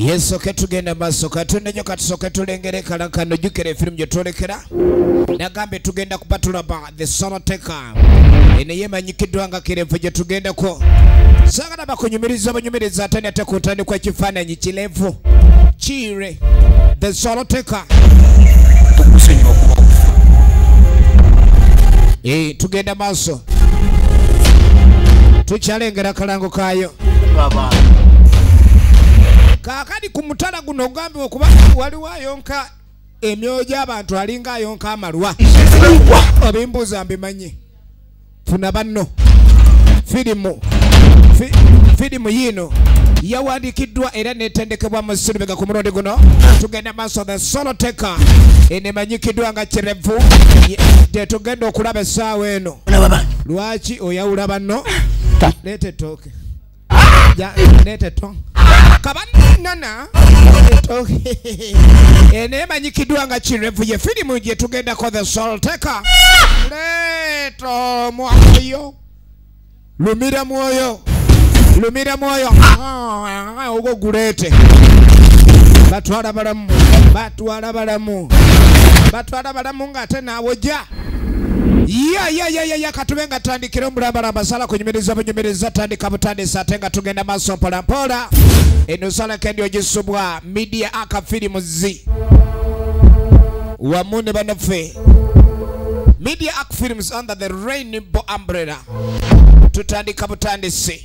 Yesu ketugenda maso katonda nyo katusoke tulengere kalankano jukere film gyetwolekera nagambe tugenda kupatula ba the Soloteka ene yemanyikidwa nga kirevu gyetugendako sagala bakunyumiriza abanyumiriza atani ate kutandikwa ekifaananyi kirevu kire the Soloteka tugenda maso tukyalengera kalango kayo kakadi kumutala guno gambi okuba waliwo ayonka emyoyo gy'abantu alinga ayonka amalwa obimbuuza mbimanyi funa banno firimu yino yawandikiddwa era netendekebwa mu Silibega ku mulundi guno tugenda maaso the Soloteka enemanyikiddwa nga kirevu tetugenda okulaba essaawa eno lwaki oyawula banno leeta ettooke leeta ettooke kabanana etoke ene manyikidwa nga kirevu ye filimu gye tugendako the Soloteka leto mwoyo lumira mwoyo ogo gulete batwala balamu nga ate nawoja ya katubenga tandikira omulamba sala kunyumiriza abanyumiriza tandika butandisa ate nga tugenda maaso mpolampola eno sala kendi ogisubwa media aka films wamune banaffe media aka films under the rainbow umbrella tutandika butandisi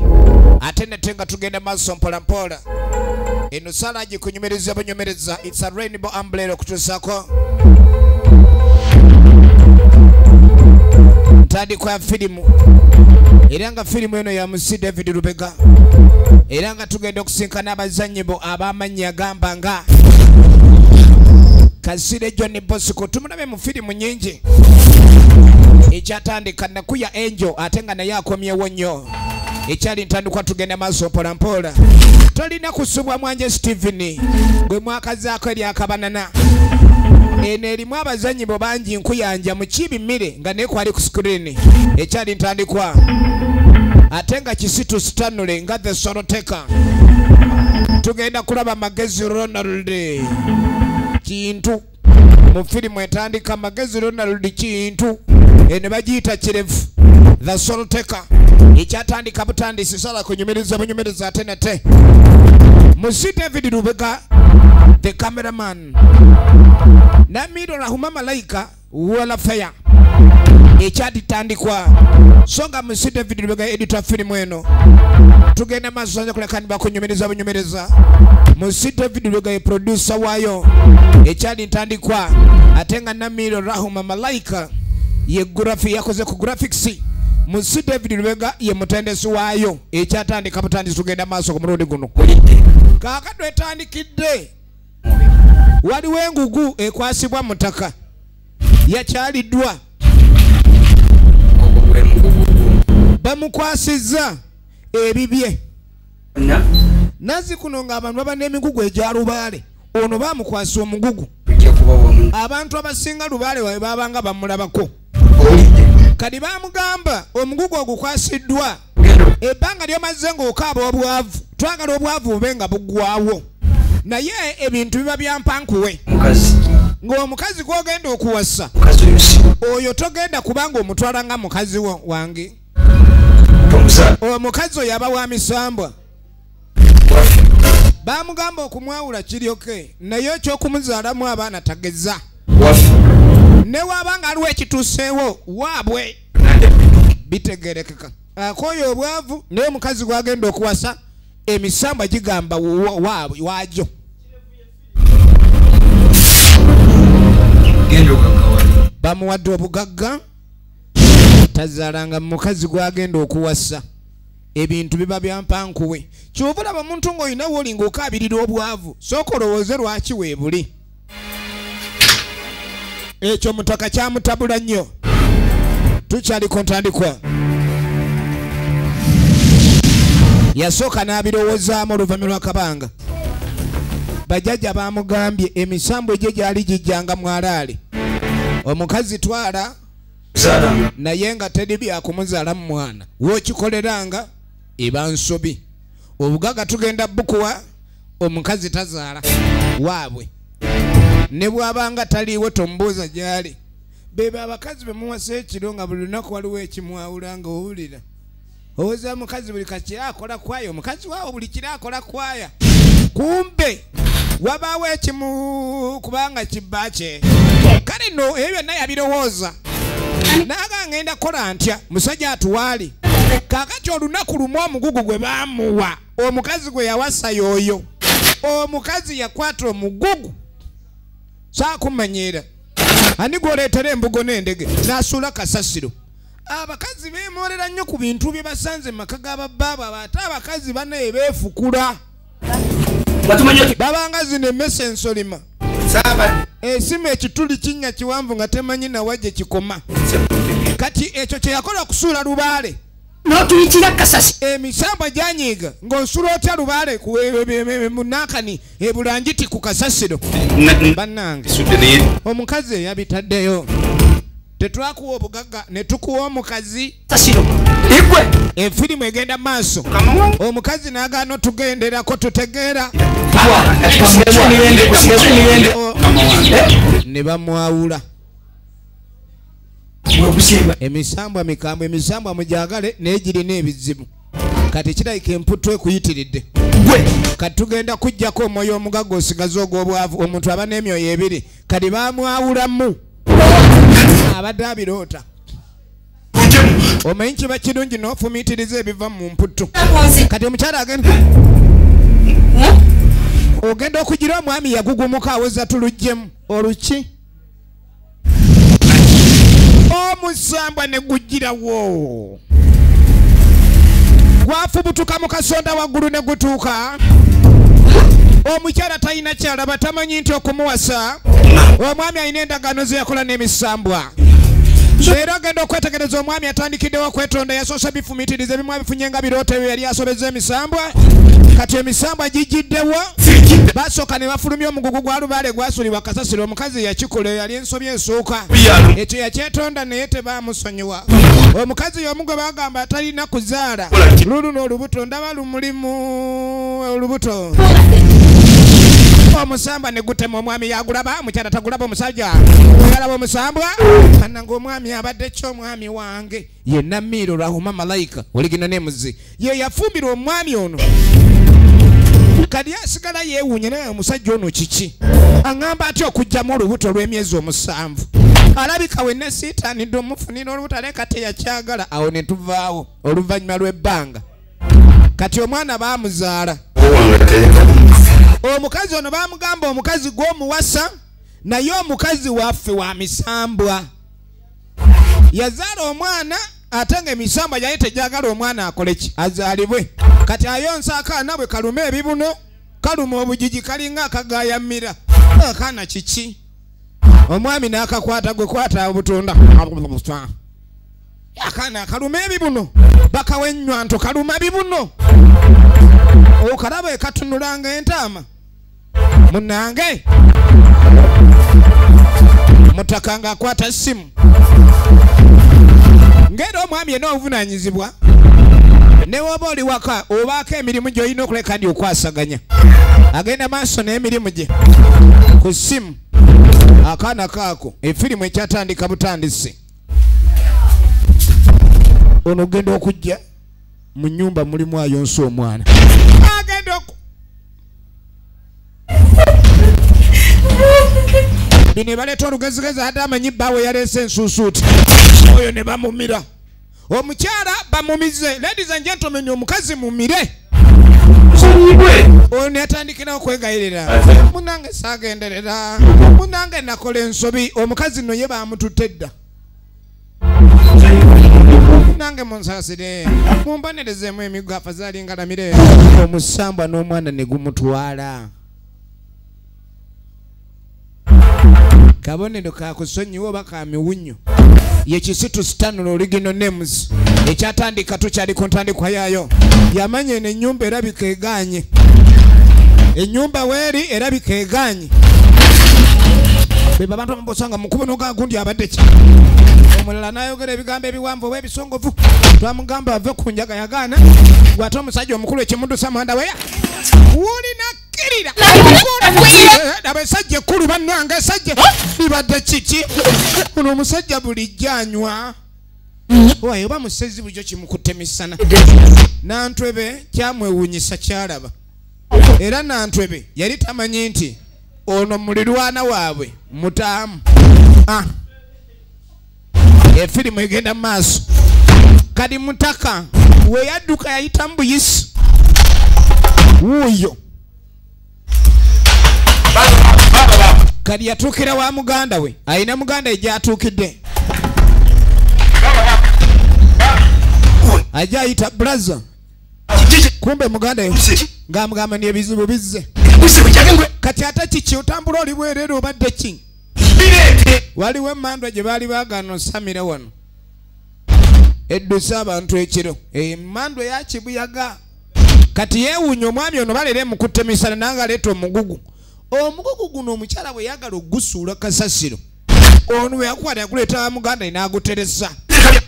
ate netenga tugenda maaso mpolampola eno sala gikunyumiriza abanyumiriza it's a rainbow umbrella okutusako tadi kwa filimu eranga filimu eno ya musi David Lubega eranga tugenda okusinkana abazannyi bo abamanyi agamba nga Kasire John Bosco tumulabe mu filimu nyingi ekyatandika nakuya Angel ate nga naye akomyewo nnyo ekyali ntandikwa tugenda maaso mpolampola tolina kusubwa mwanje Steven gwe mwakazaako eri akabanana ene erimu abazannyi bo bangi nkuyanja mu kibimire nga nekwali ku screen ekyali ntandikwa ate nga kisitu stanule nga the Soloteka tugenda kulaba Magezi Ronald kintu mu filimu etandika Magezi Ronald kintu ene bagiyita kirevu the Soloteka ekyatandika butandisi sala kunyumiriza bunyumiriza ate nete musi David Lubega the cameraman Namiro Rahuma Malaika wala faya ekyadi tandikwa songa musi David Lubega editor filimu eno tugenda maaso nja kulekani bakunyumiriza bunyumiriza musi David Lubega producer wayo ekyadi tandikwa atenga Namiro Rahuma Malaika ye graphic yakoze ku graphics musi David Lubega ye mutendesi wayo ekyatandika butandisi tugenda maaso ku mulundi guno kakadwe etandikidde waliwo engugu ekwasibwa mutaka yakyaliddwa bamukwasizza ebibye nazi kuno nga abantu baba n'emigugu egyalubaale ono bamukwasa omugugu abantu abasinga lubaale wawe babanga bamulabako kadi bamugamba omugugu ogukwasiddwa ebbanga lyomaze ng'okaaba obwavu twagala obwavu bube nga buggwawo naye ebintu biba byampankuwe ng'omukazi gw'ogenda okuwasa oyo togenda kubanga omutwala nga mukazi wange omukazi oyo aba wa misambwa bamugamba okumwawula kiryoke naye ekyokumuzaalamu abaana tageza ne wabanga aliwo ekituuseewo waabwe bitegerekeka akoyo obwavu naye omukazi gwagenda okuwasa emisamba gigamba waajo bamuwadde obugagga tazaalanga mukazi gwagenda okuwasa ebintu biba byampankuwe kyova laba omuntu ng'olinawo olinga okaabirira obwavu sooka olowooze lwaki weebuli ekyo mutaka kyamutabula nnyo tukyaliko ntandikwa yasooka n'abirowoozaamu oluvannyuma lw'akabanga bajjajja bamugambye emisambo gye gyali gijjanga mwalaale omukazi twala naye nga teri byakumuzaalamu mwana wokikoleranga eba nsobi obugaga tugenda bukuwa omukazi tazaala waabwe ne bwabanga taliiwo tombuuza gyali beba abakazi bemuwasa ekiro nga buli lunaku waliwo ekimwawula nga owulira oweza mukazi buli kakira akola kwaya omukazi waawo buli kira akola kwaya kumbe wabaawo ekimu kubanga kibba kye kale no ebyo byonna yabirowooza naaga ngenda kola ntya musajja atuwaali kaakati olunaku lumu omugugu gwe baamuwa omukazi gwe yawasa y'oyo omukazi yakwata omugugu saakumanyiira ani gwoleetera embugo n'endege n'asuula kasasiro abakazi beemolera nnyo ku bintu bye basanze mu maka g'ababbaabwe abo ate abakazi banaye beefukula babanga zino emmese ensolima esimu ekituli kinnya kiwanvu nga temanyi nawa gye kikoma kati ekyo kye yakola kusuula lubaale n'otuyitira kasasi emisambwa gyanyiiga ng'osula otya lubaale munakani ebulangiti ku kasasiro bannange omukazi eyabitaddeyo tetwakuwa obugagga ne tukuwa omukazi kasiro igwe efirimu egenda maaso omukazi n'agaana otugenderako tutegeera ne bamwawula emisambwa mikambwe emisambwa mujagale naye girina ebizibu kati kirabika emputu ekuyitiridde kati tugenda kujjako omwoyo omugagga osigaze ogw'obwavu omuntu aba n'emyoyo ebiri kati bamwawulamu abadde abiroota omanyi kiba kirungi n'ofumiitiriza ebiva mu mputu kati omukyala ogenda okugira omwami yagugumuka aweza tuluggyemu oluki omusambwa ne gugirawo gwafubutuka mu kasonda waggulu ne gutuuka omukyala talina kyalaba tamanyi nti okumuwasa omwami alina endagaano ze yakola n'emisambwa era agenda okwetegereza omwami atandikiddewo okwetonda yasoose bifumiitiriza ebimu abifunye nga birooto ebyo yali asobeza emisambwa kati emisambwa gijjiddewo basooka ne bafulumya omugugu gwa lubaale gwasuulibwa kasasiro omukazi yakikola yali ensobi esooka ekyo yakyetonda naye tebaamusonyiwa omukazi y'omu gwe bagamba atalina kuzaala luluno olubuto ndaba lumulimu olubuto omusambwa ne gutema omwami yagulaba mukyala tagulaba omusajja oyalaba omusambwa ananga omwami abadde ky'omwami wange ye namiiro lwahuma malayika oligina nemuzi ye yafumbira omwami ono kadi asigala yeewuunya naye omusajja ono kiki aŋŋamba atya okugyamu olubuto olw'emyezi omusanvu alabika wenna siitaanidde omufunira olubuto aleka teyakyagala awo ne tuvaawo oluvannyuma lw'ebbanga kati omwana baamuzaala omukazi ono bamugamba omukazi gw'omuwasa naye omukazi waffe wa misambwa yazaala omwana ate nga emisambwa yaye tejagala omwana akole ki azaalibwe kati ayonsa akaana bwe kaluma ebibuno kaluma obujiji kalinga akagayammira akaana kiki omwami n'akakwata gwe kwata obutunda akaana kaluma ebibuno bakawa ennywanto kaluma bibuno okalaba ekatunulanga entaama munange mutaka nga akwata simu ngenda omwami yenna obuvunanyizibwa ne woba oli waka obaako emirimu gy'olina okuleka ndi okwasaganya agenda maaso n'emirimu gye ku simu akaana kaako efirimu ekyatandika butandisi ono ogenda okujja mu nnyumba mulimu ayonsa omwana agenda bino baleeta olugezigezi ate amanyi bbaawe yaleese ensuusuuti oyo ne bamumira omukyala bamumize ladies and gentlemen omukazi mumire oyo netandikira okwegayirira munange saagenderera munange nakola ensobi omukazi no ye bamututte edda nange munsasire mumbonerezemu emigo afazaali ngalamire omusambwa n'omwana ne gumutwala kabonero kakusonyiwa oba kamiwunyo yekisitu stanula original names ekyatandika tukyali ku ntandikwa yaayo yamanya eno ennyumba erabika eganye ennyumba weeri erabika eganye beba abantu bambosanga mukubono gagundi abadde ki omulala n'ayogera ebigambo ebiwanvu oba ebisongovu twamugamba ave ku njaga yagaana gwate omusajja omukulu ekimuddusa mwanda weya wulina sikirira abasajja ekkulu bannange sajja libadde kiki ono omusajja bulijjo anywa waye oba musezi bujo kimukutte misana Nantwebe kyamwewuunyisa kyalaba era Nantwebe yali tamanyi nti ono mulirwana waabwe mutaamu efirimu egenda mu maaso kadi mutaka we yadduka yayita mbuyisi wuuyo kadi yatuukira wa muganda we ayina muganda ejja atuukidde ajja ayita braza kumbe muganda yo ng'amugamba n'ebizibu bizze kati ate kiki otambula oli bwereere obadde ki waliwo emmandwa gye baali baagaana osamira wano eddusa abantu ekiro emmandwa eyakibuyaga kati yeewuunya omwami ono balera emukutte misana nange aleeta omugugu guno omukyala bwe yagala ogusuula kasasiro ono we yakukwata yakuleeta wa muganda n'aguteresa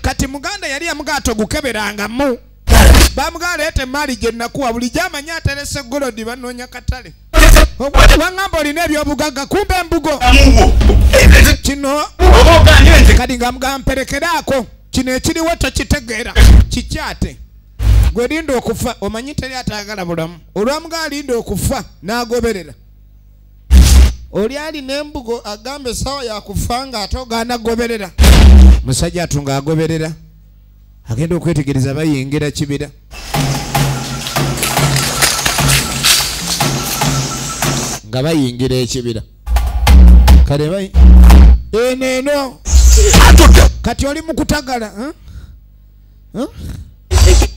kati muganda yali yamugaata ogukeberangamu bamugala leeta emaali gye nakuwa buli gy'amanyi ateresa golodi banoonya katale wangamba olina ebyobugagga kumbe embugo kino kadi nga mugamba mperekeraako kino ekiriwo tokitegeera kikyate gwe linda okufa omanyi teri ataagala bulamu olwamugala linda okufa n'agoberera oli alina embugo agamba essaawa yakufa nga ate ogaana goberera musajja atunga agoberera agenda okwetegereza bayingira kibira nga bayingira ekibira kale bayi eno kati oli mukutagala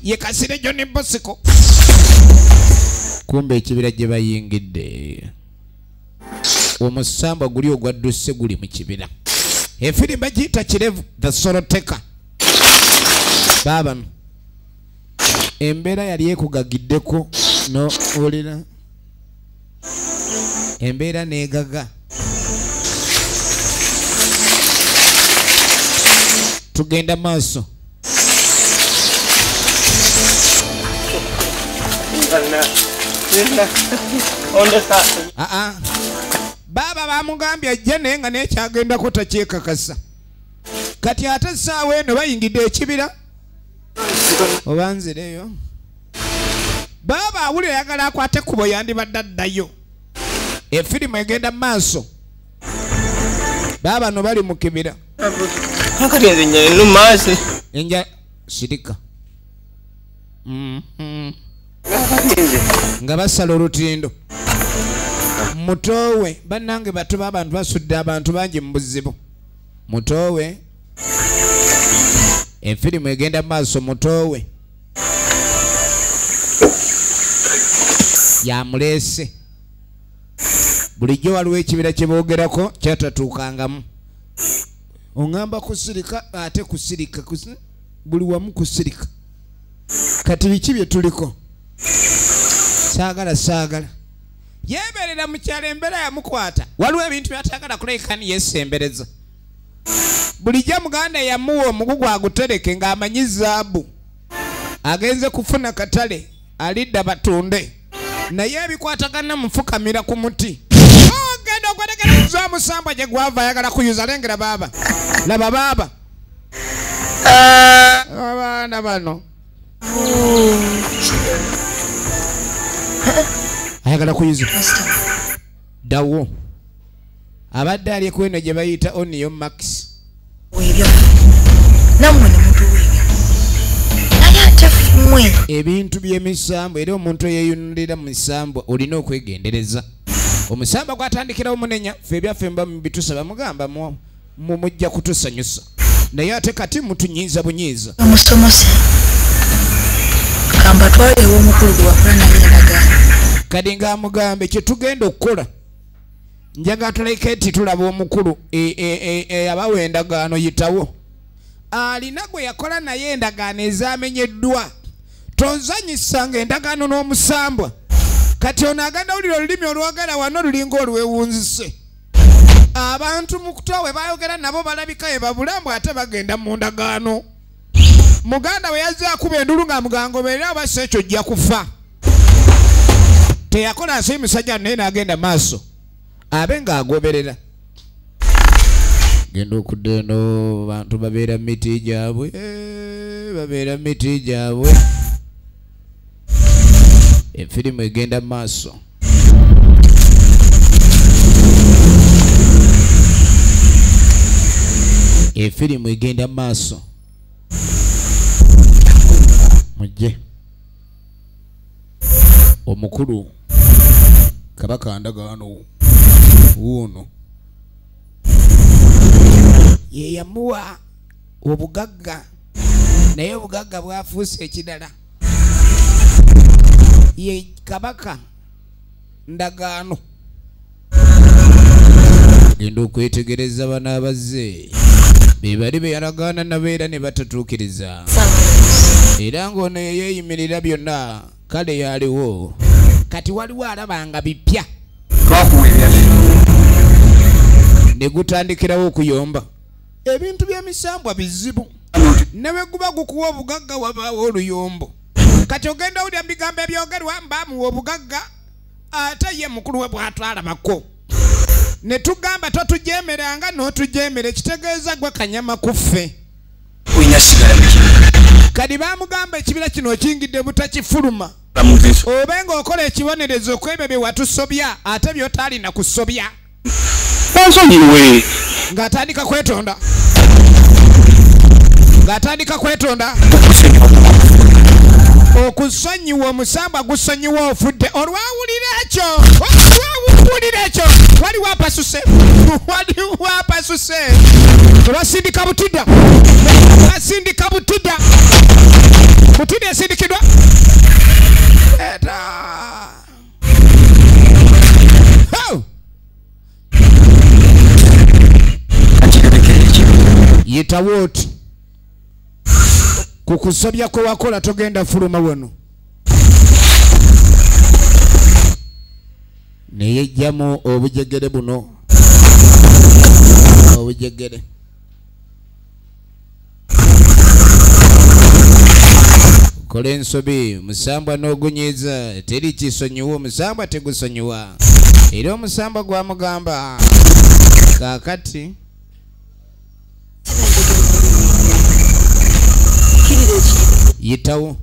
ye Kasire John Bosco kumbe ekibira gye bayingidde omusamba guli ogwadduse guli mu kibira efirimu bagiyita kirevu the soroteka baba embeera yali ekugagiddeko no olera embeera negaga tugenda maaso baba bamugambye ajja naye nga nekyagendako takyekakasa kati ate essaawa eno bayingidde ekibira oba nzireyo baba awulira yagala akwate kubo yandibadde addayo efirimu egenda mu maaso baba no bali mu kibira enja sirika nga basala olutindo mutowe bannange bato b'abantu basudde abantu bangi mu buzibu mutowe efirimu egenda mu maaso mutowe yamuleese bulijjo waliwo ekibira kye boogerako kyatatuukangamu oŋŋamba kusirika ate kusirika buli wamu kusirika kati biki bye tuliko saagala yeeberera mu kyalo embeera yamukwata waliwo ebintu byatagala kulekani yeesembereza bulijjo muganda yamuwa omugugu agutereke ng'amanyi zaabu agenze kufuna katale alidda batunde naye ebikwatagana mufukamira ku muti ogenda okwetegereza omusambwa gye gwava ayagala kuyuza lengera baaba laba baaba abaana bano ayagala kuyuza dawo abadde ali kweno gye bayita Oniyo Max webyo namwe ne muntu webyo naye ate mmwe ebintu by'emisambo era omuntu eyeyunulira mu misambo olina okwegendereza omusamba gwatandikirawo munenya ffe ebyaffe mba mubitusaba mugamba mujja kutusanyusa naye ate kati mutunyiiza bunyiiza omusomose kamba twalewo omukulu gwe wakula naye endagaano kadi ng'amugambe kye tugenda okukola njaga tuleke eti tulaba omukulu abawa endagaano yitawo alina gwe yakola naye endagaano ezamenyeddwa tonzanyisanga endagaano n'omusambwa kati ono agenda wulira olulimi olwogera wano lulinga olwewunzise abantu mu kutwawe bayogera nabo balabika ye babulamu ate bagenda mu ndagaano muganda we yazze akuba endulu ng'amugango beera abassa ekyo ojja kufa teyakola nsi musajja naye n'agenda maaso abe ng'agoberera. Genda okudda eno bantu babeera mu miti gyabwe, babeera mu miti gyabwe. Efirimu egenda mu maaso. Efirimu egenda mu maaso. Mujje omukulu Kabaka Ndagaano wuuno ye yamuwa obugagga naye obugagga bwafuuse ekirala. Ye Kabaka Ndagaano genda okwetegereza bana abazze be bali be yalagaana nabeera ne batatuukiriza era ng'ono yeyeeyimirira byonna kale yaliwo kati waliwo alabanga bipya ne gutandikirawo okuyomba. Ebintu by'emisambwa bizibu ne bwe guba gukuwa obugagga wabaawo oluyombo. Kati ogenda awulira bigambo ebyogerwa mbaamuwa obugagga ate ye mukulu we bw'atwalabako ne tugamba totujeemeranga n'otujeemera ekitegeeza gwe kanyama kuffe. Kadi baamugamba ekibira kino okingidde butakifuluma obe ng'okola ekibonerezo kwebyo bye watusobya ate by'otaalina kusobya ng'atandika kwetonda okusonyiwa omusambwa gusonyiwa ofudde olwawulira ekyo waliwo apasuse olwasindika butidda butidda esindikidwa eta yitawo oti ku kusobya kwe wakola togenda fuluma wano. Ne yejjamu obujegere buno obujegere kola ensobi musambwa n'ogunyiza teri kisonyiwa omusambwa tegusonyiwa era omusambwa gwamugamba kaakati yitawo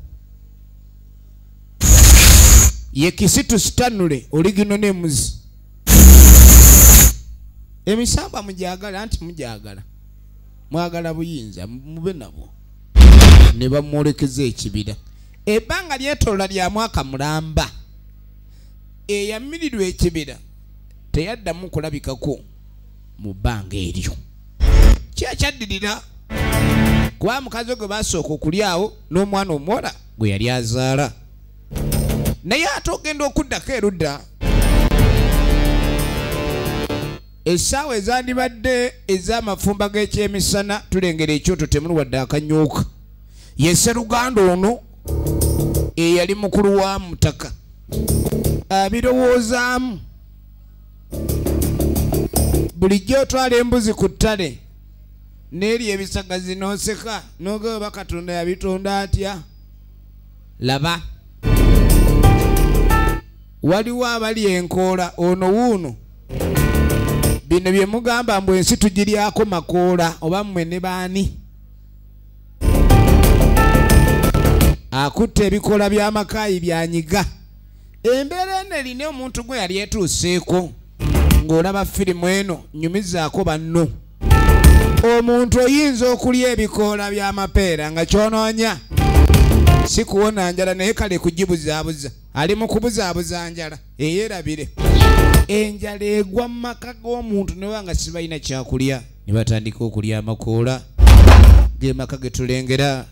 ye Kisitu Stanley oligino nemuzi emisambwa mujagala anti mujagala mwagala buyinza mube nabo ne bamwolekeza ekibira. Ebbanga lyetola lya mwaka mulamba eyamirirwa ekibira teyaddamu kulabikako mu bbanga eryo. Kyakyadirira kuba mukazi gwe basooka okulyawo n'omwana omuwala gwe yali azaala naye ate ogenda okuddako erudda essaawa ezandibadde ez'amafumba g'ekyemisana tulengera ekyoto temuli wadde akanyuuka. Ye Sseruganda ono eyali mukulu wa mutaka abirowoozaamu bulijjo otwala embuzi ku ttale n'eri ebisagazi n'oseka n'ogaba Katonda yabitonda atya. Laba waliwo abali enkoola ono wuuno bino bye mugamba mbu ensi tugiryako makoola oba mmwe ne baani akutte ebikoola by'amakaayi byanyiga. Embeera eno erina omuntu gwe yali etuuseeko ng'olaba firimu eno nyumizaako banno. Omuntu oyinza okulya ebikoola by'amapeera nga kyonoonya si kuwona njala naye kale kugibuzaabuza ali mu kubuzaabuza njala eyeerabire. Enjala egwa mu maka g'omuntu naye nga sibalina kyakulya ne batandika okulya amakoola g'emaka ge tulengera.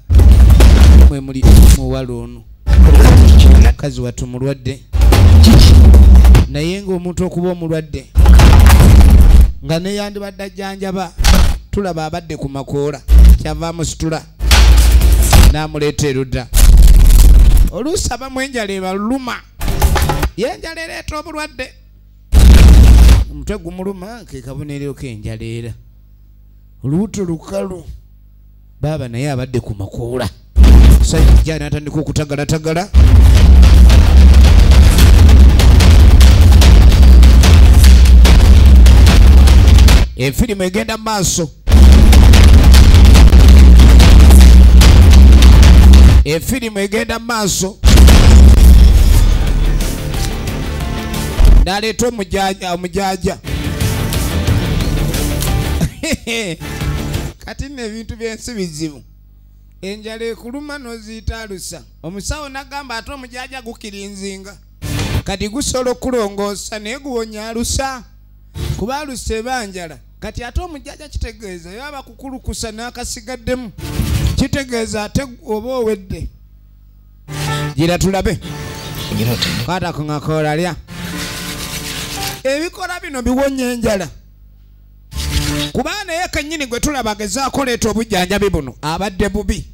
Mwe muli muwala ono mukazi wattu mulwadde naye ng'omuntu okuba omulwadde nga neyandibadde ajjanjaba tulaba abadde ku makoola kyava musitula n'amuleeta erudda. Oluusi abamu enjala ebaluma yenjala ereeta obulwadde omutwe gumuluma ke kabonerero k'enjala era olubuto lukalu baaba naye abadde ku makoola. Sajja n'atandika okutagalatagala Efirimu egenda maaso. Efirimu egenda maaso. Naleeta omujaja. Kati n'ebintu by'ensi bizibu. Enjala ekuluma n'oziyita alusa. Omusawo n'agamba ate omujaja gukirinzinga. Kati gusobola okulongoosa naye guwonya alusa. Kuba alusa eba njala. Kati ate omujaja kitegeeza yaba kukulukusa n'akasigaddemu. Kitegeeza ate oba owedde. Gira tulabe. Kwata ku ngakoola lya. Ebikola bino biwonya enjala. Kuba naye kennyini gwe tulaba gezaako leeta obujjanjabi buno abadde bubi.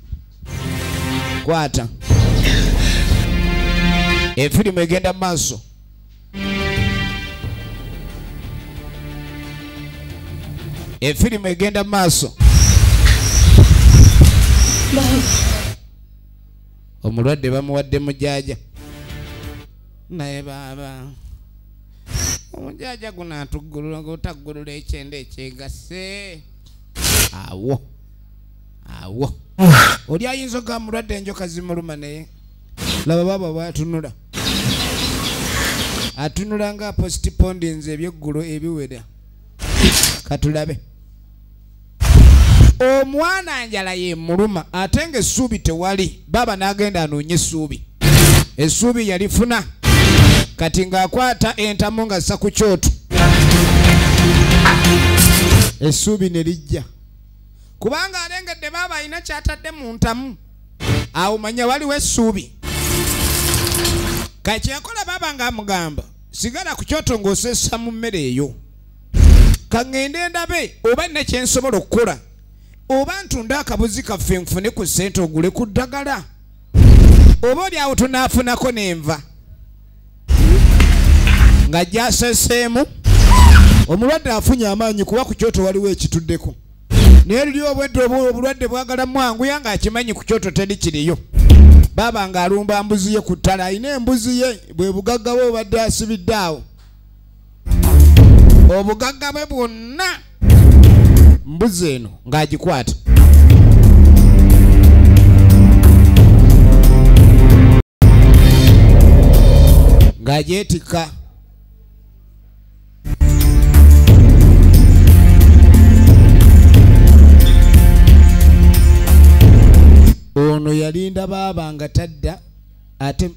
Kwata. Efirimu egenda maaso. Efirimu egenda maaso. Omulwadde bamuwadde mujaja. Naye baba. Omujaja guno atuggulula ng'otaggulula ekyenda ekyegase. Awo. Oli ayinza okuba mulwadde enjoka zimuluma naye. Laba baba bw'atunula. Atunula nga postpondings ebyeggulo ebiwera. Katulabe. Omwana njala ye muluma ate ng'essuubi tewali. Baba n'agenda anoonye essuubi. Essuubi yalifuna. Kati ng'akwata entamu ng'assa ku kyoto. Essuubi ne lijja. Kubanga alengedde baba alina ky'atadde mu ntamu. Awo manya waliwo essuubi. Kati yakola baba ng'amugamba sigala ku kyoto ng'osessa mu mmere eyo. Kaŋŋende ndabe oba nne kye nsobola okukola. Oba ntunda akabuzi kaffe nfune ku ssente ogule ku ddagala. Oba oli awo tunaafunako n'enva. Nga gyaseseemu omulwadde afunye amaanyi kuba ku kyoto waliwo ekituddeko. Naye luli obulwadde bwagala mwanguya ng'akimanyi ku kyoto teri kiriyo. Baba ng'alumba mbuzi ye ku ttale ayina embuzi ye bwe bugagga bwe obadde asibidde awo. Obugagga bwe bwonna mbuzi eno ng'agikwata. Ng'agyetikka. Ono yalinda baba nga tadda ate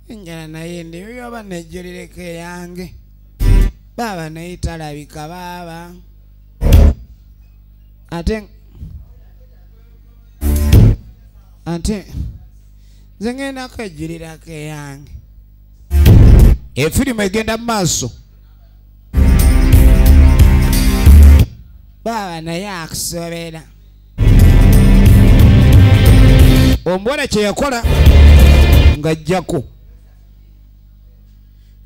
enjala naye ndiyo yoba nejjulireko eyange. Baba naye talabika baba. Ate nze ngenda kwejjulirako eyange. Efirimu egenda mu maaso. Baba naye akusobera. Omuwala kye yakola ng'ajjako.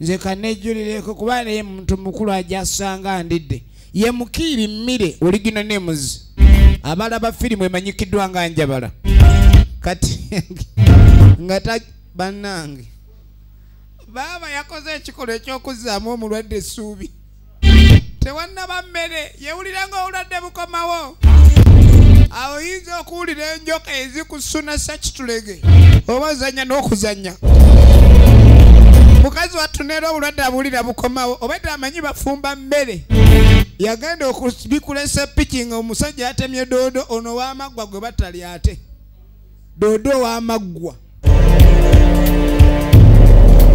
Nze kanejjulireko kuba naye muntu mukulu ajasanga ndidde. Ye Mukiiri Mmire original names. Abalaba firimu emanyikiddwa nga Njabala. Kati ngata bannange. Baba yakoze ekikolo eky'okuzzaamu omulwadde essuubi. Tewannaba mmere yewulira ng'obulwadde bukomawo. Awo yinza okuwulira enjoka ezikusuna sakitulege oba ozannya n'okuzannya. Mukazi watunera obulwadde abuwulira bukomawo obadde amanyi bafumba mmere. Yagenda okubikulesa piki nga omusajja yatemye doodo ono w'amaggwa gwe batali ate. Doodo w'amaggwa.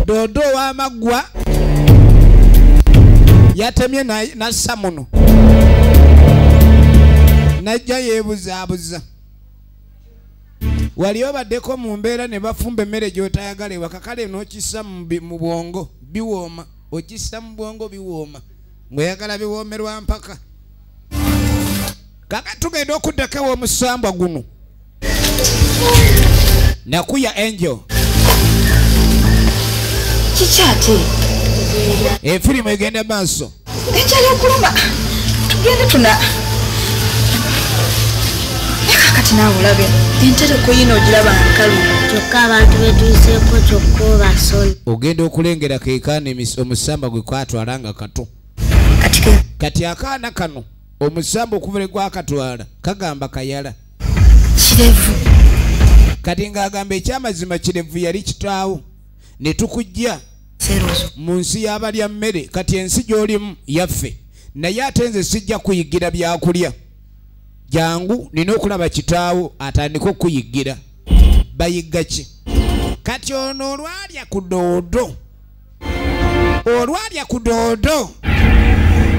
Doodo w'amaggwa yatemye nassa muno. Najja yeebuzaabuza. Wali obaddeko mu mbeera ne bafumba emmere gy'otayagala ewaka kale n'okissa mu bwongo biwooma. Okissa mu bwongo biwooma. Ng'oyagala biwoomerwa mpaka. Kaka tugenda okuddako ew'omusambwa guno. Nakuya Angel. Kiki ate? Efirimu egenda maaso. Enjala okuluma. Tugende tuna. Kati naawe olabe. Entereko yino ogiraba nkalu. Kyokka abantu betuyiseeko kyokka obasoni. Ogenda okulengera keekaana omusamba gwe kwatwala nga kato. kati akaana kano omusambo okuvule gwakatwala kagamba kayala Kirevu kati ng'agamba ekyamazima Kirevu yali kitaawo ne tukujja Serozo mu nsi y'abalya mmere kati ensi gy'olimu yaffe naye ate nze sijja kuyigira byakulya jangu nina okulaba kitaawo atandika okuyigira bayigga ki kati ono olwalya ku doodo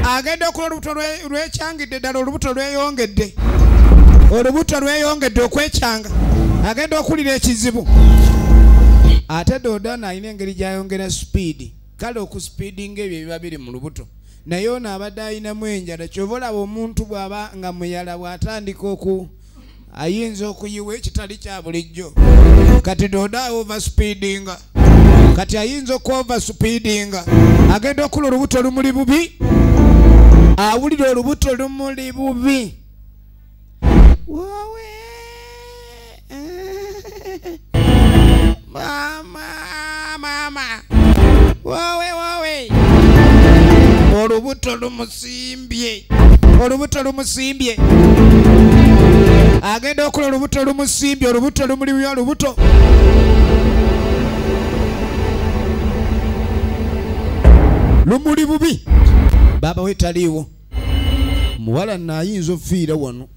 agenda okuba olubuto lwekyangidde ddala olubuto lweyongedde okwekyanga agenda okulira ekizibu ate doodo alina engeri gyayongera speed kale okuspeedinga ebyo biba biri mu lubuto naye ono abadde alinamu enjala kyova olaba omuntu bw'aba nga muyala bw'atandika ayinza okuyiwa ekitali kya bulijjo kati doodo overspeedinga kati ayinza overspeedinga agenda okula olubuto lumuli bubi awulira olubuto lumuli bubi wowe mama wowe olubuto lumusimbye agenda okula olubuto lumusimbye olubuto lumuli bubi olubuto lumuli bubi baba wetaliiwo muwala naayinza ofiira wano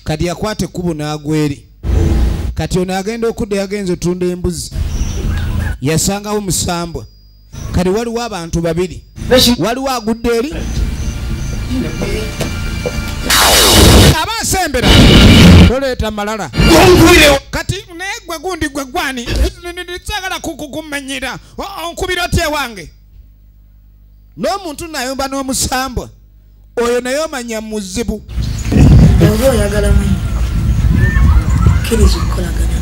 kati yakwata ekkubo n'agweri kati ono agenda okudda yagenza otunda embuzi yasangawo musambwa kati waliwo abantu babiri waliwo agudde eri abasembera toleeta malala kati naye gwe gundi gwe gwani sagala kukumenyera onkubira otya ewange n'omuntu nayomba n'omusambwa oyo naye omanya muzibu oba oyagala mwenye kkiriza okukolagana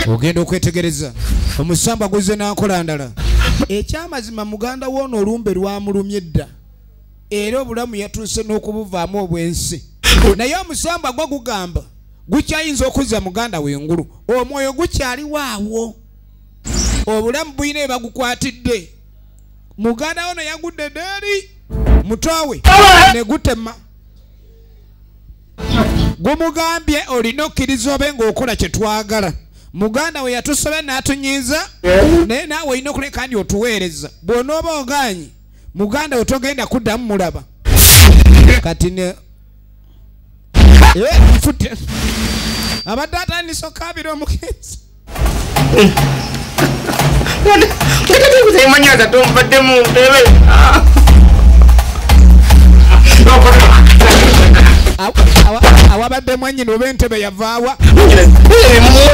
ogenda okwetegereza omusambwa guze n'akola ndala ekyamazima muganda woono olumbe lwamulumye edda era obulamu yatuuse n'okubuvaamu obwensi naye omusambwa gwe gugamba gukyayinza okuzza muganda w'engulu omwoyo gukyaliwo awo obulamu buyina ebagukwatidde muganda ono yagudde ddeeri mutoowe ne gutema gumugambye olina okkiriza obe ng'okola kye twagala muganda we yatusobe n'atunyiiza naye naawe olina okuleka ndi otuweereza bw'onooba ogaanyi muganda we togenda kuddamu mulaba kati ne fute abadde atandisa okabira omugenzi manyaza tompaddemu ntebe awabadde mwenyini oba entebe yavaawa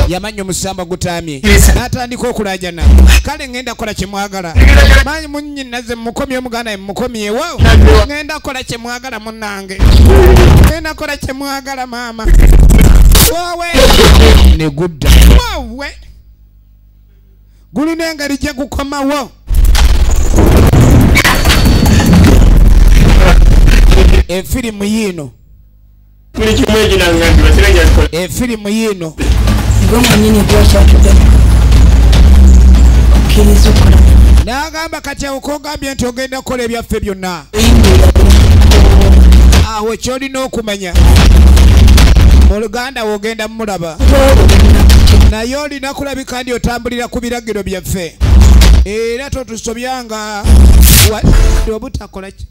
yamanya omusamba gutamye n'atandika okulajana kale ngenda kola kyemwagala manyi munyinaze mukomye omuganda mukomyewo ngenda kola kyemwagala munnange ngenda kola kyemwagala maama wowe ne gudda wowe gulina engeri gye gukomawo efirimu yiino efirimu yiino gwe mwenyini gwakyatudde kkiriza okukolagana n'agamba kati awo kogambye nti ogenda kukola ebyaffe byonna awo kyolina okumanya oluganda wogenda mulaba naye olina kulabika ndi otambulira ku biragiro byaffe era totusobyanga obutakola ki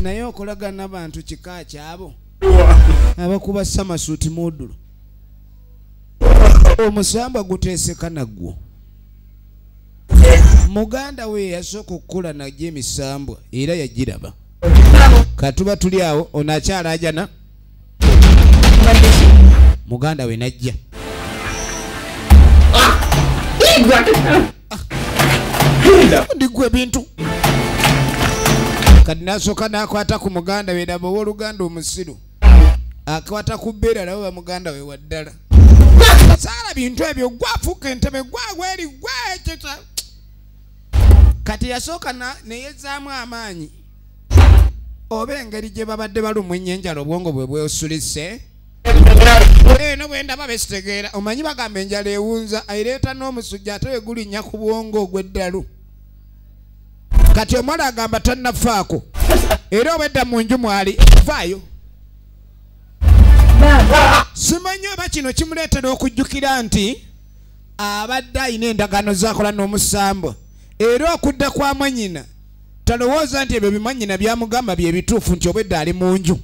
naye okolagana abantu kika kyabo abakuba samasuuti mudulo omusambwa guteeseka naggwo muganda we yasooka okukola najja emisambwa era yagiraba katuba tuli awo ono akyalajana muganda we najja ndigwa ebintu kati nasooka nakwata ku muganda we naba ow'oluganda omusiru akwata ku bbeera nabo bamuganda we waddala saala bintu ebyo gwafuuka entebe gwagweri gwekita kati yasooka neyezaamu amaanyi oba engeri gye babadde balumwa ennyenjala obwongo bwe bwesulise eno bwe ndaba besitegeera omanyi bagamba enjala ewunza ayireeta n'omusujja ate we gulinnya ku bwongo ogw'eddalu kati omwana agamba tannafaako era obedda mu nju mwali vaayo simanyi oba kino kimuleetera okujjukira nti abadde ayina endagaano zakola n'omusambwa era okudda kwa mwanyina talowooza nti ebyo bimanyina byamugamba byebituufu nti obedda ali mu nju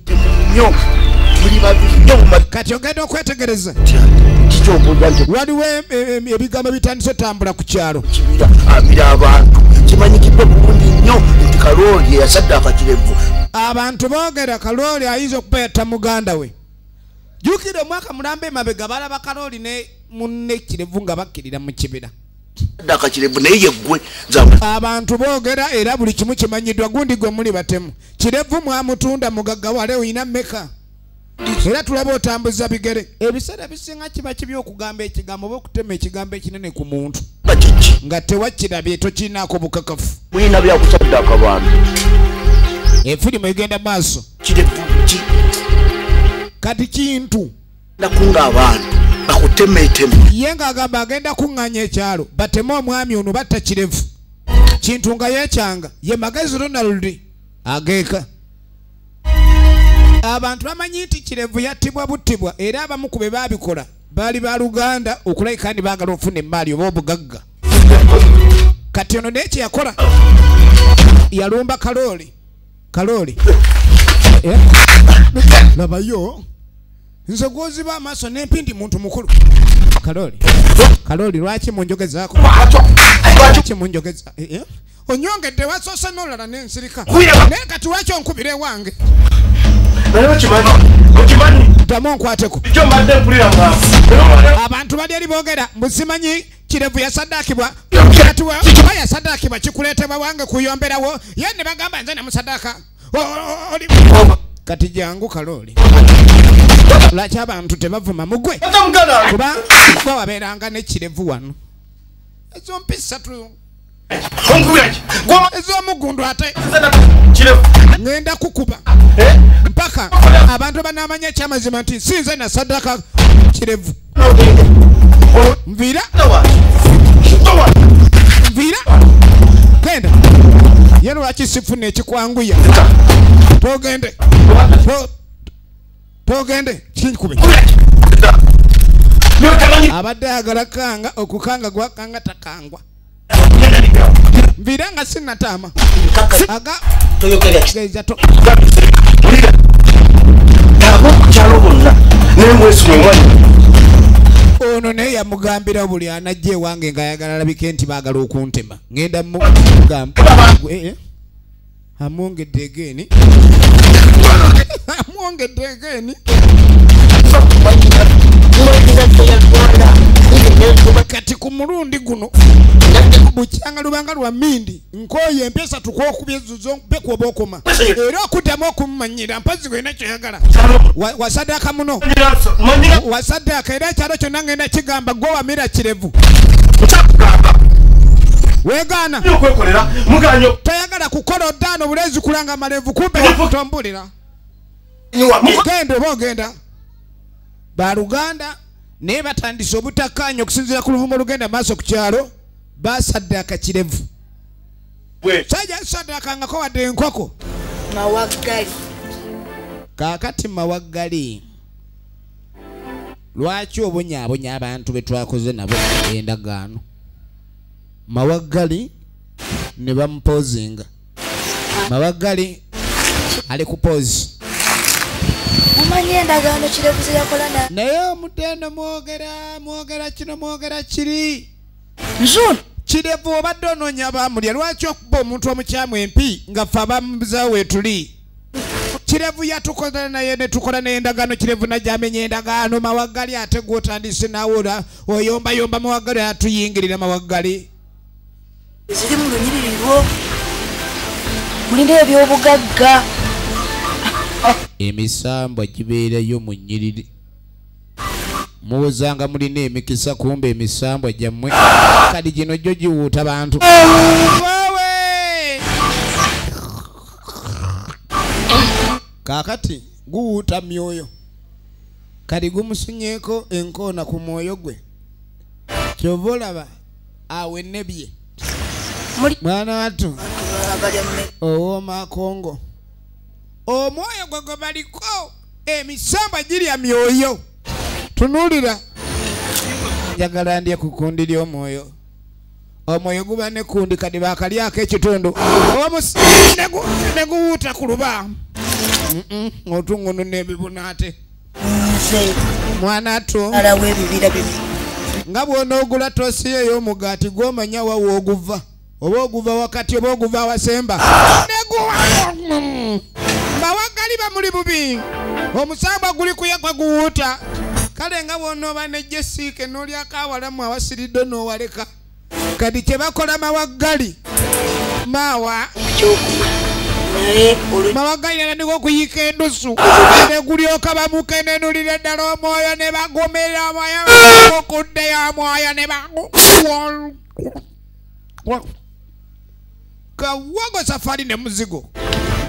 kati ogenda okwetegereza waliwo ebigambo bitandise tambula ku kyalo kimanyikidde bulungi nnyo nti Kalooli yasaddaaka Kirevu. Abantu boogera Kalooli ayinza okubeeta muganda we. Jjukira omwaka mulambe emabega balaba Kalooli ne munne Kirevu nga bakkirira mu kibira. Saddaaka Kirevu naye ye ggwe. Abantu boogera era buli kimu kimanyiddwa gundi gwe muli batemu. Kirevu mwamutunda mugagga wale oyina mmeka. Era tulaba otambuza bigere. Ebiseera bisinga kiba kibi okugamba ekigambo oba okutema ekigambo ekinene ku muntu. Nga tewakirabye tokinaako bukakafu. Mulina byakusaddaaka bantu. Efirimu egenda maaso. Kirevu ki? Kati kintu. Nakunga abantu bakutema etemu. Ye ng'agamba agenda kuŋŋaanya ekyalo bateme omwami ono batta Kirevu. Kintu nga yeekyanga ye Magezi Ronald ageeka. Abantu bamanyi nti Kirevu yattibwa buttibwa era abamu ku be baabikola baali ba Luganda okulayika ndi baagala ofuna emmaali oba obugagga. Kati ono n'ekye yakola yalumba Kalooli labayo nze gwoziba amaaso n'empindi muntu mukulu. Kalooli lwaki munjogezaako? Lwaki munjogeza? Onyongedde wasoose n'olala n'ensirika naye kati lwaki onkubira ewange? Ddamu onkwateko. Abantu bali eri boogera mbusimanyi Kirevu yasaddaakibwa kati oba yasaddaakibwa kikuleetebwa wange kuyomberawo ye ne bagamba nze namusaddaaka. Kati jangu Kalooli lwaki abantu tebavuma mugwe kuba wabeeranga ne Kirevu wano ezo mpisatu ez'omugundu ate ngenda kukuba mpaka abantu banaamanya ekyamazima nti sinze nasaddaaka Kirevu. Nviira genda ye lwaki sifuna ekikwanguya togende kinkube abadde ayagala kanga okukanga gwakanga takangwa. Nviira nga sinataama aga geza to ono naye yamugambira buli anajja ewange ng'ayagala alabike nti baagala okuntema ngenda mugamba amwongedde egeeni kati ku mulundi guno bukyanga lubanga lwa Mindi nkooye empesa tukwokubye zuzo bekuoba okoma era okuddamu okumumanyira mpazi gwena kyoyagala wasaddaaka muno wasaddaaka era ekyalo kyonna ngenda kigamba gwe wamira Kirevu weegaana toyagala kukola oddaano obuleezi kulanga malevu kumbe tombulira genda oba ogenda Baluganda naye batandise obutakkaanya okusinziira ku luvumo olugenda maaso ku kyalo basaddaaka Kirevu. Sajja saddaakangako wadde enkoko Mawaggali. Kaakati Mawaggali lwaki obonyaabonya abantu be twakoze nabo endagaano? Mawaggali ne bamupoozinga. Mawaggali ali ku poozi. Mumanyi endagaano Kirevu ze yakola naye omutendo mwogera kino mwogera kiri. Nzuno Kirevu obadde onoonya baamulya lwaki okuba omuntu omukyamu empi nga ffe abamuzaawo wetuli. Kirevu yatukola naye ne tukola n'endagaano Kirevu najja amenya endagaano Mawaggali ate gw'otandise naawe oyombayomba Mawaggali atuyingirira Mawaggali. ziri mu lunyiriri lwo mulina ebyobugagga. Emisambwa gibeerayo mu nnyiriri. Muwozanga mulina emikisa kumbe emisambwa gyammwe kadi gino gyo giwuuta bantu. Kaakati guwuuta myoyo kadi gumusunyeeko enkoona ku mwoyo gwe kyova olaba awo ennebye mwana wattu owooma Kongo omwoyo gwe baliko emisamba girya myoyo tunulira njagala ndye ku kundi ly'omwoyo omwoyo guba ne kundi kadi bakalyako ekitundu ne guwuuta ku luba otungunu n'ebibunaate mwana to nga bw'onoogula toosi ey'omugaati gw'omanya wawo oguva oba oguva wakati oba oguva awasemba bawagali bamuli bubi omusamba guli kuyakwa guwuuta kale nga bw'onooba ne jesiike n'olyako awalamu awasiridde n'owaleka kadi kye bakola mawagali maawa mawagali nalandika okuyiika endusu ne gulyoka bamukenenulira ddala omwoyo ne bagumira omwoyo okuddeyo omwoyo ne kawago safari ne muzigo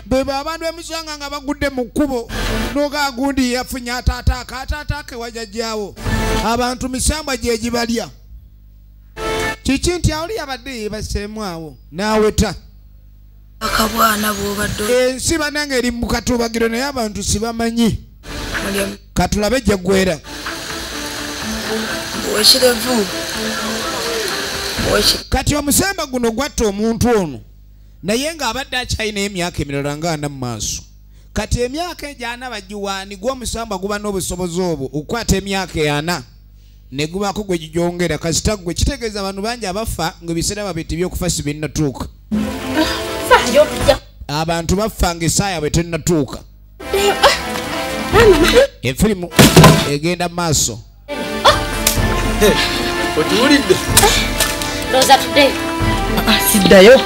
bebo abantu emusanga nga bagudde mu kkubo noga gundi yafunye ataataake wajajjaawo abantu misamba gye gibalya kiki nti awuli yabadde yebaseemu awo naaweta akabwana bw'obadde ensi banange eri mu katubagiro naye abantu sibamanyi katulabe gye ggwera wekirevu kati omusamba guno gwatta omuntu ono naye ng'abadde akyalina emyaka emirala ng'ana mu maaso kati emyaka egyana bagiwaani gw'omusamba guba n'obusobozi obwo okukwata emyaka eyana ne gubaako gwe gigyongera kasita gwe kitegeeza abantu bangi abafa ng'ebiseera babiti by'okufa si binnatuuka abantu bafa ng'essaawa bwe tennatuuka efirimu egenda mu maaso otuwulidde Roza today. siddayo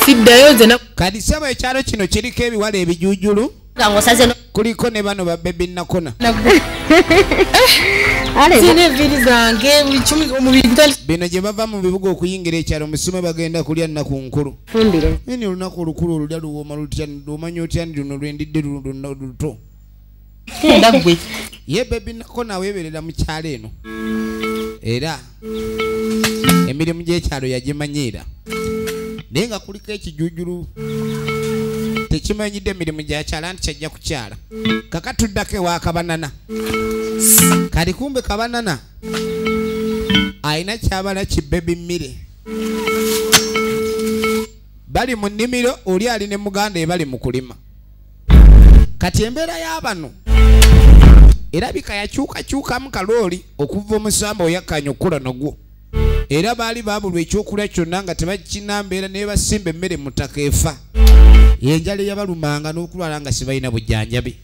siddayo zena kati sebo ekyalo kino kiriko ebiwala ebijuujulu Nga osaze no. kuliko ne bano babbebi nakona sine viri zange buli kimu omubiri bino gye bava mu bibuga okuyingira ekyalo musume bagenda kulya nnaku nkulu Fumbire. nini olunaku olukulu olulya luwooma lutya omanya otya nti luno lwendidde luto ndagwe ye bebi nakona weeberera mu kyalo eno era emirimu gy'ekyalo yagimanyiira naye nga kuliko ekijuujulu tekimanyidde emirimu gyakyala nti kyajja kukyala kakatuddako ewa kabanana kali kumbe kabanana alina kyabala kibebi mmire bali mu nnimiro oli ali ne muganda ebali mu kulima kati embeera y'abano erabika yakyukakyukamu kalooli okuva omusamba oyakkanya okukula nogwo era baali baabulwa ekyokulya kyonna nga tebakinambeera naye basimba emmere mu ttaka efa enjala eyabalumanga n'okulwala nga sibalina bujjanjabi